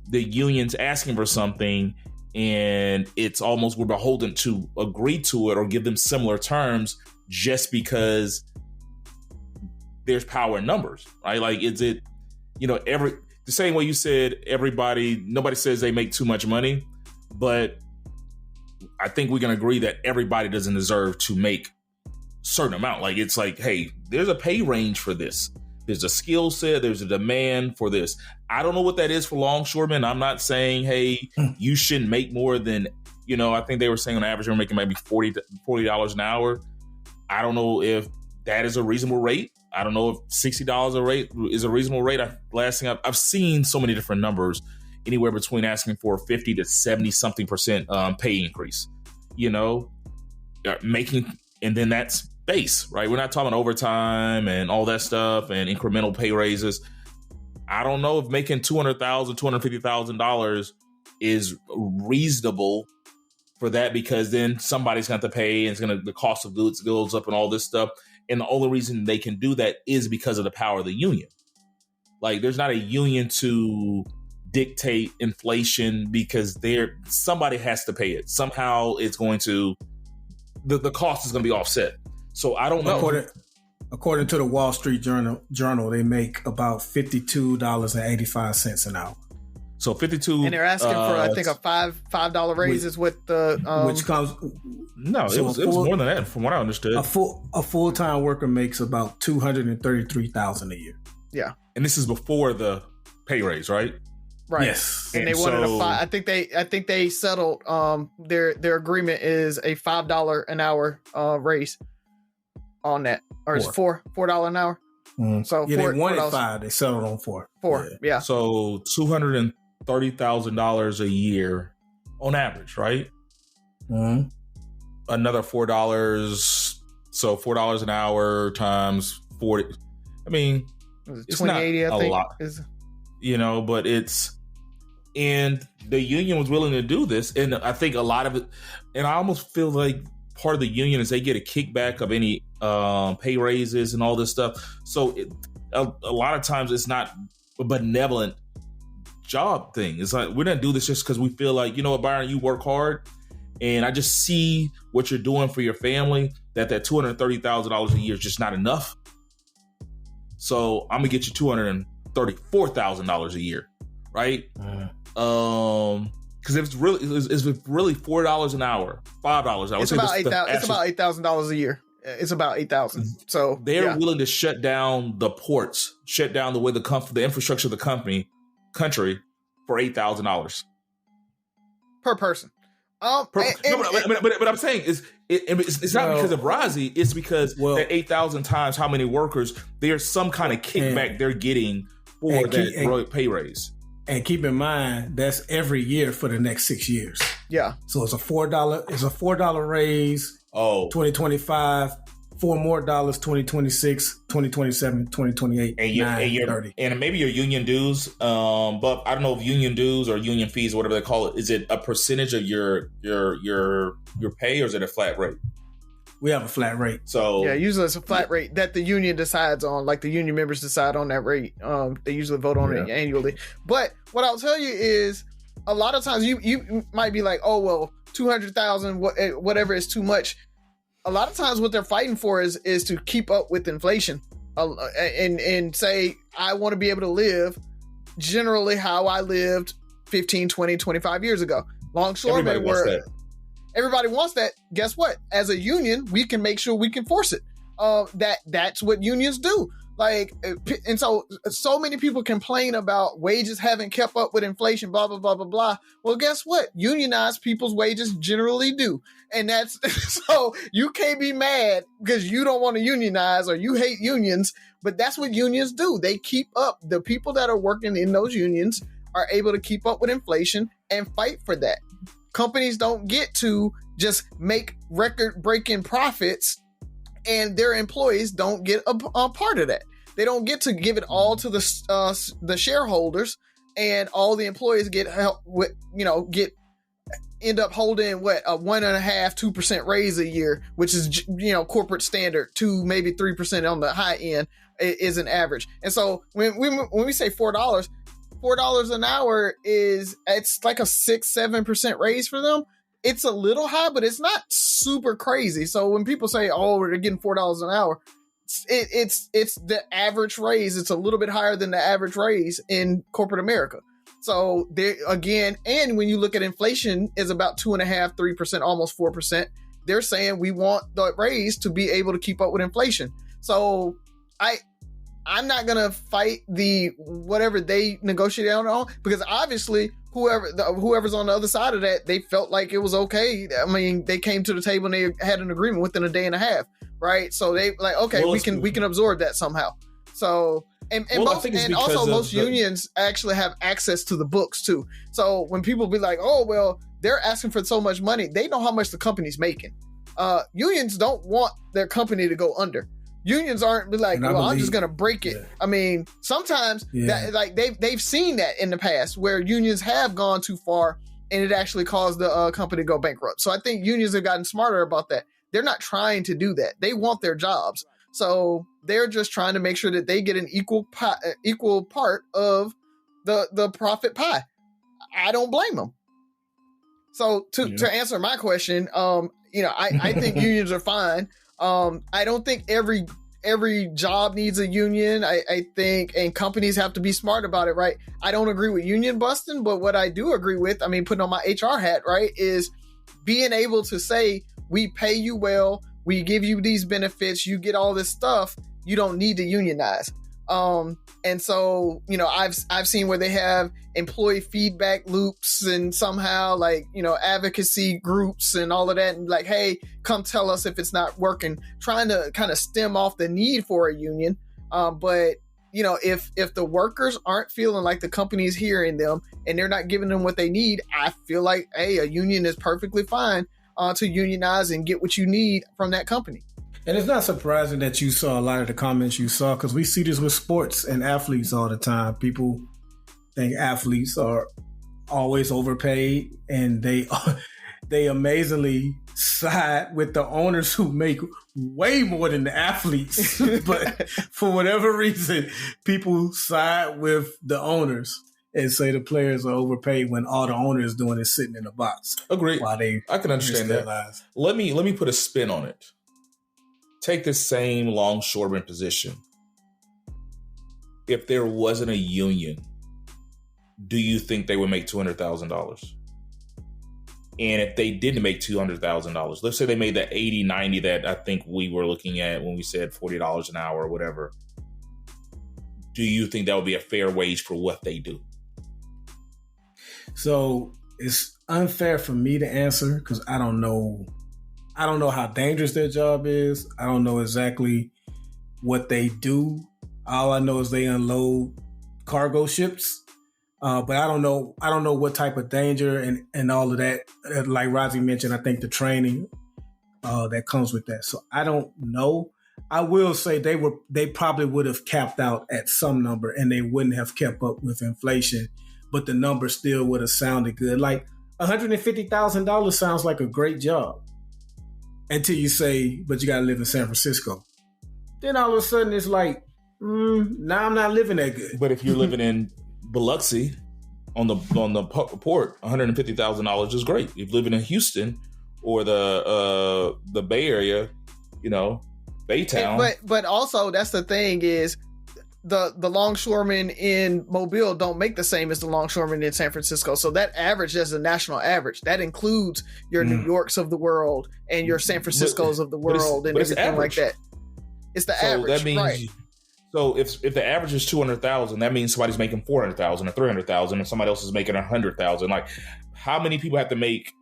the union's asking for something. And it's almost we're beholden to agree to it or give them similar terms just because there's power in numbers, right? Like, is it, the same way you said nobody says they make too much money, but I think we can agree that everybody doesn't deserve to make a certain amount. Like, it's like, hey, there's a pay range for this. There's a skill set. There's a demand for this. I don't know what that is for longshoremen. I'm not saying, hey, you shouldn't make more than, I think they were saying on average they're making maybe $40 an hour. I don't know if that is a reasonable rate. I don't know if $60 a rate is a reasonable rate. Last thing I've seen so many different numbers, anywhere between asking for 50 to 70 something percent pay increase, making, and then that's base, right? We're not talking overtime and all that stuff and incremental pay raises. I don't know if making $200,000, $250,000 is reasonable for that, because then somebody's going to have to pay and the cost of goods goes up and all this stuff. And the only reason they can do that is because of the power of the union. Like, there's not a union to dictate inflation because somebody has to pay it. Somehow it's going to, the cost is going to be offset. So I don't know. According to the Wall Street Journal, they make about $52.85 an hour. So 52, and they're asking for I think a $5 raise is what the which comes. No, so it was more than that, from what I understood. A full-time worker makes about $233,000 a year. Yeah, and this is before the pay raise, right? Right. Yes. And they wanted I think they settled. Their agreement is a $5 an hour raise on that, or it's $4 an hour. So they wanted $5. They settled on $4. Yeah. So $230,000 a year on average, right? Mm-hmm. Another $4. So $4 an hour times 40. I mean, it's 2080. Not I think a lot, but it's. And the union was willing to do this. And I think a lot of it, and I almost feel like part of the union is they get a kickback of any pay raises and all this stuff. So a lot of times it's not a benevolent job thing. It's like, we're going to do this just because we feel like, Byron, you work hard. And I just see what you're doing for your family, that $230,000 a year is just not enough. So I'm going to get you $234,000 a year. Right? Because if it's really $4 an hour, $5 an hour, it's about $8,000 a year. It's about $8,000. So they're willing to shut down the ports, shut down the way the infrastructure of the country for $8,000 per person. But I'm saying it's not because of Razi. It's because that 8,000 times how many workers, there's some kind of kickback they're getting for that pay raise. And keep in mind, that's every year for the next 6 years. Yeah. So it's a $4 raise. 2025, $4 more, 2026, 2027, 2028, and maybe your union dues. But I don't know if union dues or union fees or whatever they call it. Is it a percentage of your pay, or is it a flat rate? We have a flat rate. So yeah, usually it's a flat rate that the union decides on. Like, the union members decide on that rate. They usually vote on it annually. But what I'll tell you is, a lot of times you might be like, oh well, 200,000 whatever is too much. A lot of times what they're fighting for is to keep up with inflation, and say, I want to be able to live generally how I lived 15, 20, 25 years ago. Longshoremen were. Everybody wants that. Guess what? As a union, we can make sure we can force it. That's what unions do. Like, and so many people complain about wages haven't kept up with inflation, blah, blah, blah, blah, blah. Well, guess what? Unionized people's wages generally do. And that's, so you can't be mad because you don't want to unionize or you hate unions, but that's what unions do. They keep up. The people that are working in those unions are able to keep up with inflation and fight for that. Companies don't get to just make record-breaking profits and their employees don't get a part of that. They don't get to give it all to the shareholders, and all the employees get help with, end up holding a 1.5-2% raise a year, which is, corporate standard, 2 maybe 3% on the high end is an average. And so when we say $4 an hour it's like a 6-7% raise for them. It's a little high, but it's not super crazy. So when people say, "Oh, we're getting $4 an hour," it's the average raise. It's a little bit higher than the average raise in corporate America. So there again, and when you look at inflation, is about 2.5-3%, almost 4%. They're saying we want the raise to be able to keep up with inflation. So I'm not gonna fight the whatever they negotiate on, because obviously whoever's on the other side of that, they felt like it was okay. I mean, they came to the table and they had an agreement within a day and a half, right? So they like, okay, we can absorb that somehow. So most unions actually have access to the books too. So when people be like, "Oh, well, they're asking for so much money," they know how much the company's making. Unions don't want their company to go under. Unions aren't like, "Well, I'm just going to break it." Yeah. I mean, sometimes that, like they've seen that in the past where unions have gone too far and it actually caused the company to go bankrupt. So I think unions have gotten smarter about that. They're not trying to do that. They want their jobs. So they're just trying to make sure that they get an equal part of the profit pie. I don't blame them. So to answer my question, I think unions are fine. I don't think every job needs a union. I think, and companies have to be smart about it, right? I don't agree with union busting, but what I do agree with, putting on my HR hat, right, is being able to say, we pay you well, we give you these benefits, you get all this stuff, you don't need to unionize. And so, I've seen where they have employee feedback loops and somehow advocacy groups and all of that. And like, hey, come tell us if it's not working, trying to kind of stem off the need for a union. But if the workers aren't feeling like the company's hearing them and they're not giving them what they need, I feel like, hey, a union is perfectly fine to unionize and get what you need from that company. And it's not surprising that you saw a lot of the comments you saw, because we see this with sports and athletes all the time. People think athletes are always overpaid, and they amazingly side with the owners who make way more than the athletes. But for whatever reason, people side with the owners and say the players are overpaid when all the owner is doing is sitting in the box. Agreed. I can understand that. Lives. Let me put a spin on it. Take the same longshoreman position. If there wasn't a union, do you think they would make $200,000? And if they didn't make $200,000, let's say they made the 80, 90 that I think we were looking at when we said $40 an hour or whatever, do you think that would be a fair wage for what they do? So it's unfair for me to answer because I don't know how dangerous their job is. I don't know exactly what they do. All I know is they unload cargo ships. But I don't know what type of danger and all of that. Like Rozzy mentioned, I think the training that comes with that. So I don't know. I will say they probably would have capped out at some number and they wouldn't have kept up with inflation, but the number still would have sounded good. Like $150,000 sounds like a great job. Until you say, but you got to live in San Francisco. Then all of a sudden it's like, now I'm not living that good. But if you're living in Biloxi on the port, $150,000 is great. If you're living in Houston or the Bay Area, Baytown. But also that's the thing is the longshoremen in Mobile don't make the same as the longshoremen in San Francisco. So that average is a national average. That includes your New Yorks of the world and your San Franciscos of the world and everything like that. It's the average, that means, right? So if the average is 200,000, that means somebody's making 400,000 or 300,000, and somebody else is making 100,000. Like, how many people have to make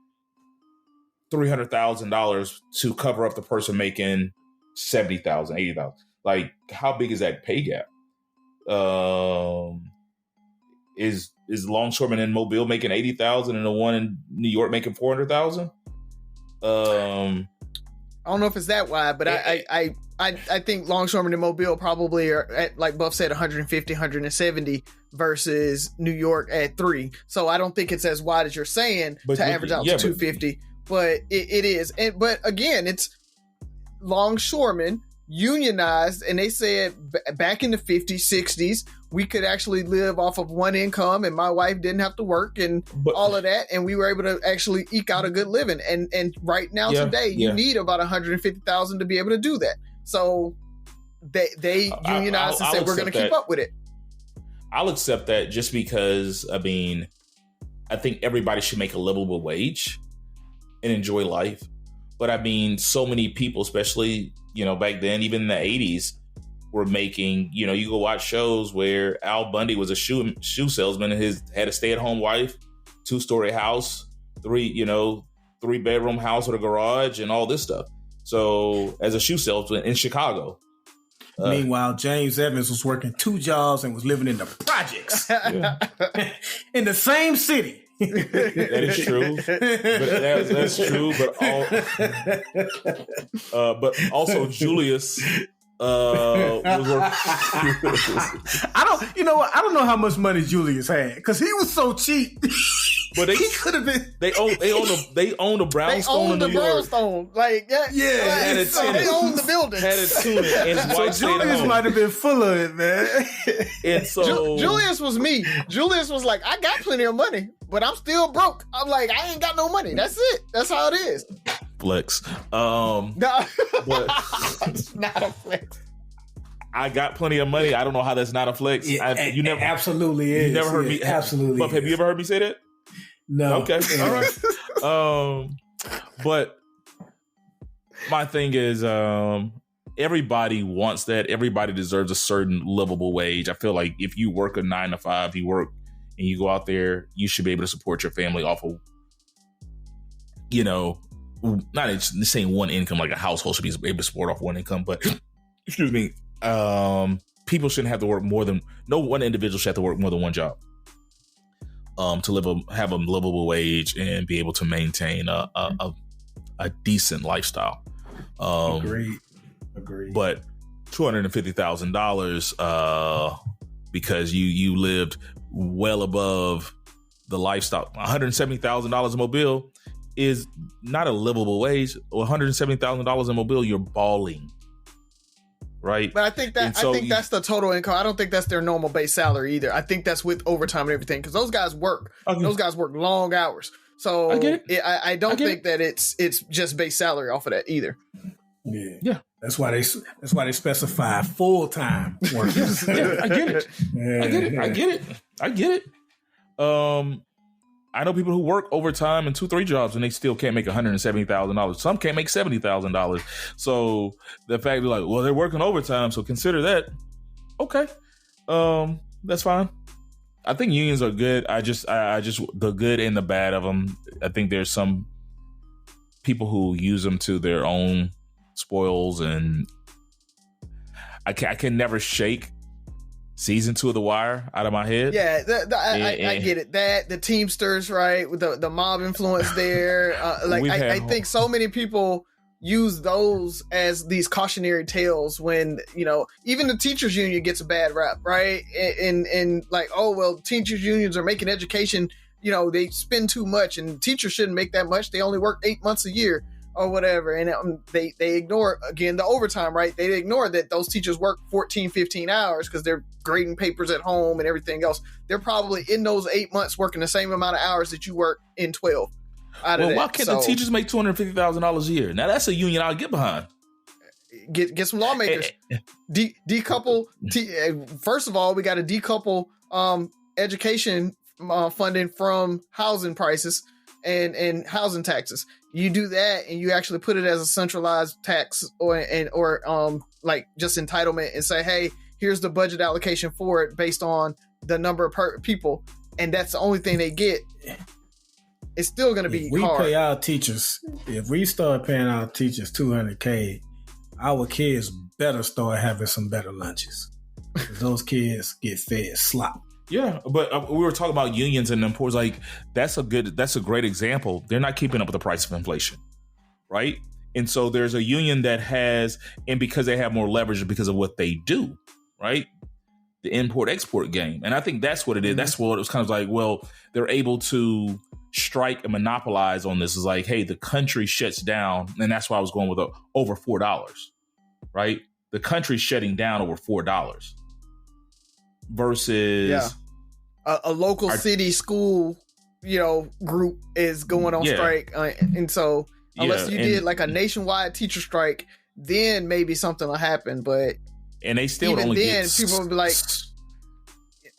$300,000 to cover up the person making 70,000, 80,000? Like, how big is that pay gap? Is longshoremen in Mobile making 80,000 and the one in New York making 400,000? I don't know if it's that wide, but I think longshoremen in Mobile probably are at, like Buff said, 150, 170 versus New York at 3. So I don't think it's as wide as you're saying to average out to 250, but it is. But again, it's longshoremen unionized, and they said back in the 50s, 60s, we could actually live off of one income, and my wife didn't have to work and all of that, and we were able to actually eke out a good living. And right now today, you need about 150,000 to be able to do that. So they unionized and said we're going to keep up with it. I'll accept that, just because, I mean, I think everybody should make a livable wage and enjoy life. But I mean, so many people, especially, back then, even in the 80s, were making, you go watch shows where Al Bundy was a shoe salesman and had a stay-at-home wife, 2-story house, 3-bedroom house with a garage and all this stuff. So as a shoe salesman in Chicago. Meanwhile, James Evans was working 2 jobs and was living in the projects in the same city. That is true. But that's true. But also Julius was I don't know how much money Julius had, because he was so cheap. But he could have been. They own the brownstone in New York. Like they own the building. Had a tenant, and his wife so Julius might have been full of it, man. And so Julius was me. Julius was like, I got plenty of money, but I'm still broke. I'm like, I ain't got no money. That's it. That's how it is. Flex. No, but it's not a flex. I got plenty of money. I don't know how that's not a flex. You never absolutely is. You never heard me. Absolutely. Buff, have you ever heard me say that? No. Okay. All right. But my thing is, everybody wants that. Everybody deserves a certain livable wage. I feel like if you work a 9 to 5, you work and you go out there, you should be able to support your family off of, not just saying one income, like a household should be able to support off one income, but excuse me, people shouldn't have to work no one individual should have to work more than one job to have a livable wage and be able to maintain a decent lifestyle. Agreed. But $250,000 because you lived well above the lifestyle. $170,000 in Mobile is not a livable wage. $170,000 in Mobile, you're balling, right? But I think that's the total income. I don't think that's their normal base salary either. I think that's with overtime and everything, because those guys work. Okay. Those guys work long hours. So I get it. I don't think that it's just base salary off of that either. Yeah. That's why they specify full-time workers. Yeah, I get it. I get it. I know people who work overtime in 2-3 jobs and they still can't make $170,000. Some can't make $70,000. So the fact they're like, well, they're working overtime, so consider that. Okay, that's fine. I think unions are good. I just the good and the bad of them. I think there's some people who use them to their own spoils, and I can never shake season 2 of The Wire out of my head. Yeah, I get it. That the Teamsters, right, with the mob influence there. I think so many people use those as these cautionary tales when, even the teachers union gets a bad rap, right? And like, oh, well, teachers unions are making education, they spend too much, and teachers shouldn't make that much. They only work 8 months a year or whatever. And they ignore, again, the overtime, right? They ignore that those teachers work 14, 15 hours because they're grading papers at home and everything else. They're probably in those 8 months working the same amount of hours that you work in 12. Why can't the teachers make $250,000 a year? Now that's a union I'll get behind. Get some lawmakers. Decouple. First of all, we got to decouple education funding from housing prices and housing taxes. You do that, and you actually put it as a centralized tax or like just entitlement, and say, hey, here's the budget allocation for it based on the number of people, and that's the only thing they get, it's still going to be hard. Pay our teachers. If we start paying our teachers $200K, our kids better start having some better lunches. Those kids get fed slop. Yeah, but we were talking about unions and employers. Like that's a great example. They're not keeping up with the price of inflation, right? And so there's a union that has, and because they have more leverage because of what they do, right? The import-export game. And I think that's what it is. Mm-hmm. That's what it was kind of like, well, they're able to strike and monopolize on this. Is like, hey, the country shuts down. And that's why I was going with over $4, right? The country's shutting down over $4 versus a local city school, group is going on strike. And so unless you did like a nationwide teacher strike, then maybe something will happen. But and they still only get, people will be like,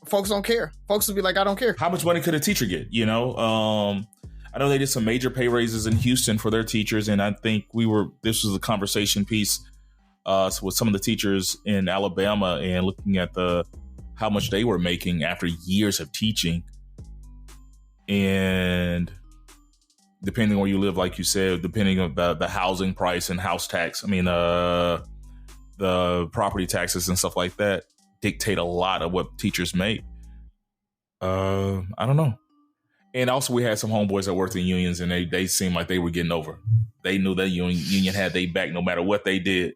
folks don't care. Folks will be like, I don't care. How much money could a teacher get? I know they did some major pay raises in Houston for their teachers, and I think this was a conversation piece with some of the teachers in Alabama and looking at how much they were making after years of teaching. And depending on where you live, like you said, depending on the housing price and house tax, the property taxes and stuff like that dictate a lot of what teachers make. I don't know. And also we had some homeboys that worked in unions, and they seemed like they were getting over. They knew that union had their back no matter what they did.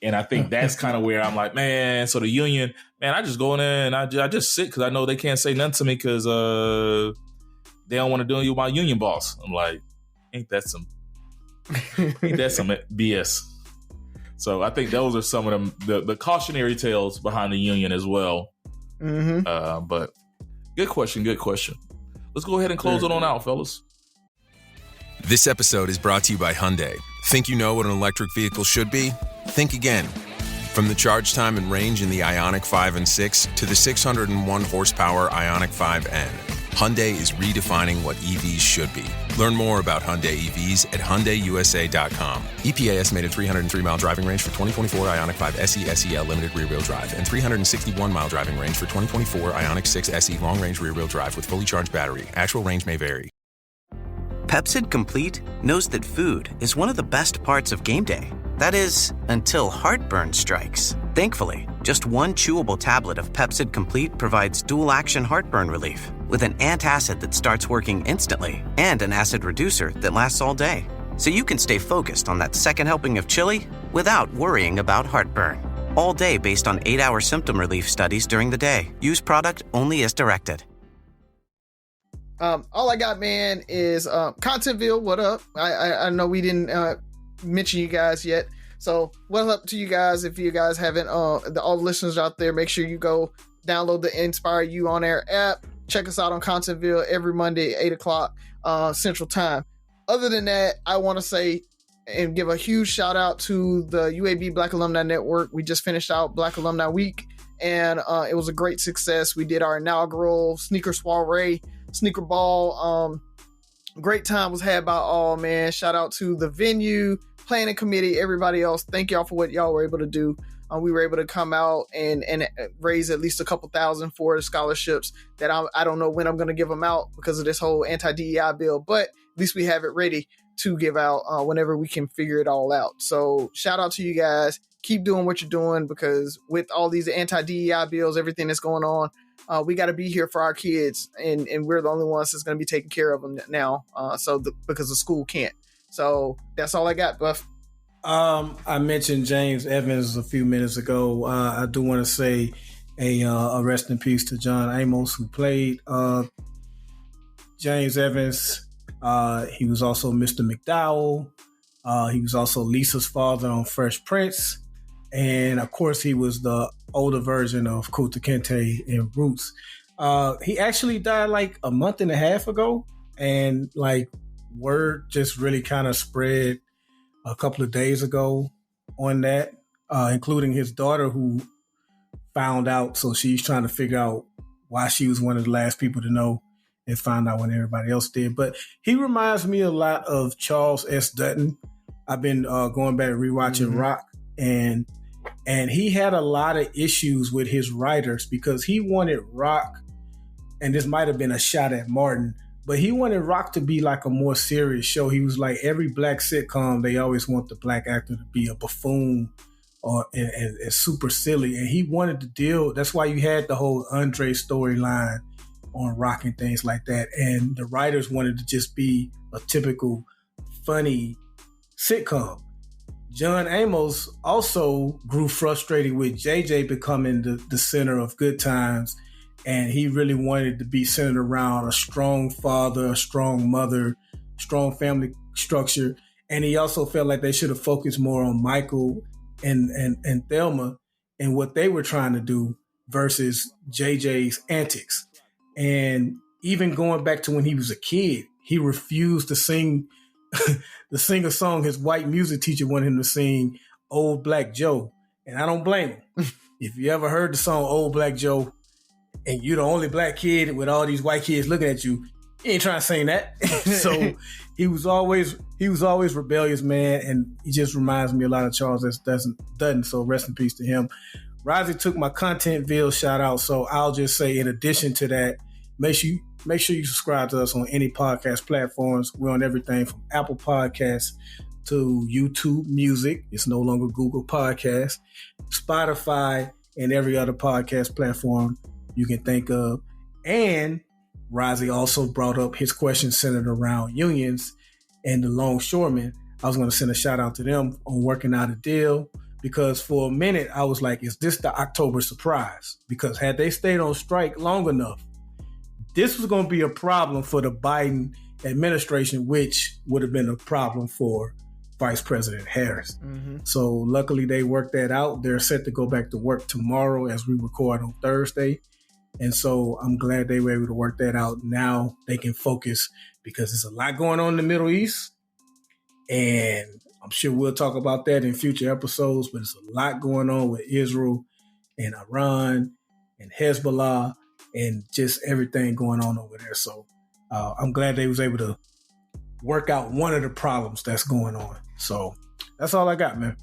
And I think that's kind of where I'm like, man, so the union, man, I just go in there and I just sit because I know they can't say nothing to me because they don't want to deal with my union boss. I'm like, ain't that some BS? So I think those are some of the cautionary tales behind the union as well. Mm-hmm. But good question. Let's go ahead and close it on out, fellas. This episode is brought to you by Hyundai. Think you know what an electric vehicle should be? Think again. From the charge time and range in the Ioniq 5 and 6 to the 601 horsepower Ioniq 5N, Hyundai is redefining what EVs should be. Learn more about Hyundai EVs at HyundaiUSA.com. EPA estimated 303-mile driving range for 2024 Ioniq 5 SE SEL limited rear-wheel drive and 361-mile driving range for 2024 Ioniq 6 SE long-range rear-wheel drive with fully charged battery. Actual range may vary. Pepcid Complete knows that food is one of the best parts of game day. That is, until heartburn strikes. Thankfully, just one chewable tablet of Pepcid Complete provides dual-action heartburn relief with an antacid that starts working instantly and an acid reducer that lasts all day. So you can stay focused on that second helping of chili without worrying about heartburn. All day based on 8-hour symptom relief studies during the day. Use product only as directed. All I got, man, is Contentville. What up? I know we didn't mention you guys yet. So what's up to you guys? If you guys haven't, all the listeners out there, make sure you go download the Inspire You On Air app. Check us out on Contentville every Monday, 8 o'clock Central Time. Other than that, I want to say and give a huge shout out to the UAB Black Alumni Network. We just finished out Black Alumni Week, and it was a great success. We did our inaugural sneaker soiree, sneaker ball. Great time was had by all, man. Shout out to the venue, planning committee, everybody else. Thank y'all for what y'all were able to do. We were able to come out and raise at least a couple thousand for the scholarships that I don't know when I'm going to give them out because of this whole anti-DEI bill, but at least we have it ready to give out whenever we can figure it all out. So shout out to you guys. Keep doing what you're doing, because with all these anti-DEI bills, everything that's going on, we got to be here for our kids, and we're the only ones that's going to be taking care of them now. Because the school can't. So that's all I got, Buff. I mentioned James Evans a few minutes ago. I do want to say a rest in peace to John Amos, who played James Evans. He was also Mr. McDowell. He was also Lisa's father on Fresh Prince. And of course, he was the older version of Kunta Kinte in Roots. He actually died like a month and a half ago. And like word just really kind of spread a couple of days ago on that, including his daughter, who found out. So she's trying to figure out why she was one of the last people to know and found out when everybody else did. But he reminds me a lot of Charles S. Dutton. I've been going back and rewatching Rock, and And he had a lot of issues with his writers because he wanted rock, and this might have been a shot at Martin, but he wanted rock to be like a more serious show. He was like, every black sitcom, they always want the black actor to be a buffoon and super silly. And he wanted to deal, that's why you had the whole Andre storyline on rock and things like that. And the writers wanted to just be a typical funny sitcom. John Amos also grew frustrated with JJ becoming the center of Good Times, and he really wanted to be centered around a strong father, a strong mother, strong family structure. And he also felt like they should have focused more on Michael and Thelma and what they were trying to do versus JJ's antics. And even going back to when he was a kid, he refused to sing a song his white music teacher wanted him to sing, Old Black Joe. And I don't blame him. If you ever heard the song Old Black Joe and you're the only black kid with all these white kids looking at you, you ain't trying to sing that. So he was always rebellious, man. And he just reminds me a lot of Charles Dutton. So rest in peace to him. Rozzy took my Contentville shout out. So I'll just say, in addition to that, make sure you subscribe to us on any podcast platforms. We're on everything from Apple Podcasts to YouTube Music. It's no longer Google Podcasts, Spotify, and every other podcast platform you can think of. And Rozzy also brought up his question centered around unions and the longshoremen. I was going to send a shout out to them on working out a deal, because for a minute I was like, is this the October surprise? Because had they stayed on strike long enough, this was going to be a problem for the Biden administration, which would have been a problem for Vice President Harris. Mm-hmm. So luckily they worked that out. They're set to go back to work tomorrow as we record on Thursday. And so I'm glad they were able to work that out. Now they can focus, because there's a lot going on in the Middle East. And I'm sure we'll talk about that in future episodes, but there's a lot going on with Israel and Iran and Hezbollah and just everything going on over there. So I'm glad they was able to work out one of the problems that's going on. So that's all I got, man.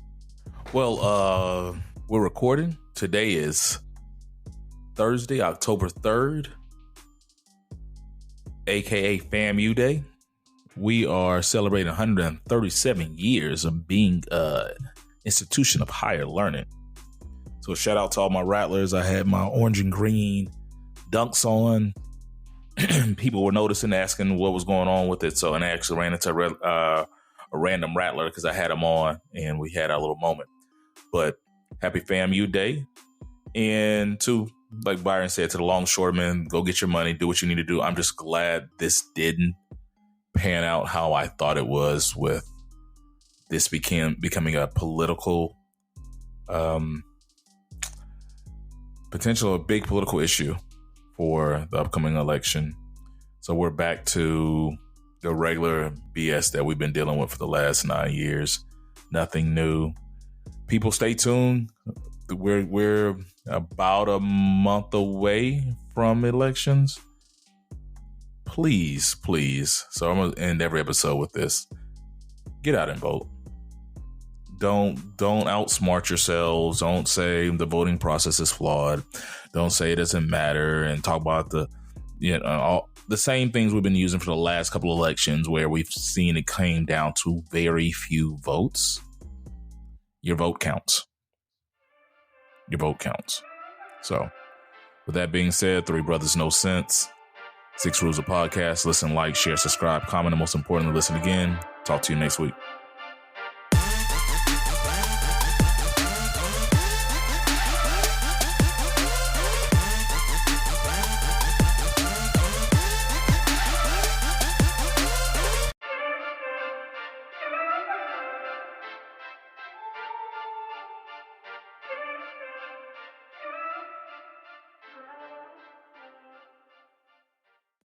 Well, we're recording. Today is Thursday, October 3rd, aka FAMU Day. We are celebrating 137 years of being an institution of higher learning. So shout out to all my Rattlers. I had my orange and green Dunks on. People were noticing, asking what was going on with it. So, and I actually ran into a random Rattler because I had them on and we had our little moment. But happy FAMU Day. And to, like Byron said, to the longshoremen, go get your money, do what you need to do. I'm just glad this didn't pan out how I thought it was, with this becoming a political, potential, a big political issue for the upcoming election. So we're back to the regular BS that we've been dealing with for the last 9 years. Nothing new. People, stay tuned. We're about a month away from elections. Please. So I'm gonna end every episode with this. Get out and vote. Don't outsmart yourselves. Don't say the voting process is flawed. Don't say it doesn't matter, and talk about all the same things we've been using for the last couple of elections, where we've seen it came down to very few votes. Your vote counts. Your vote counts. So, with that being said, 3 Brothers No Sense, 6 Rules of Podcast. Listen, like, share, subscribe, comment, and most importantly, listen again. Talk to you next week.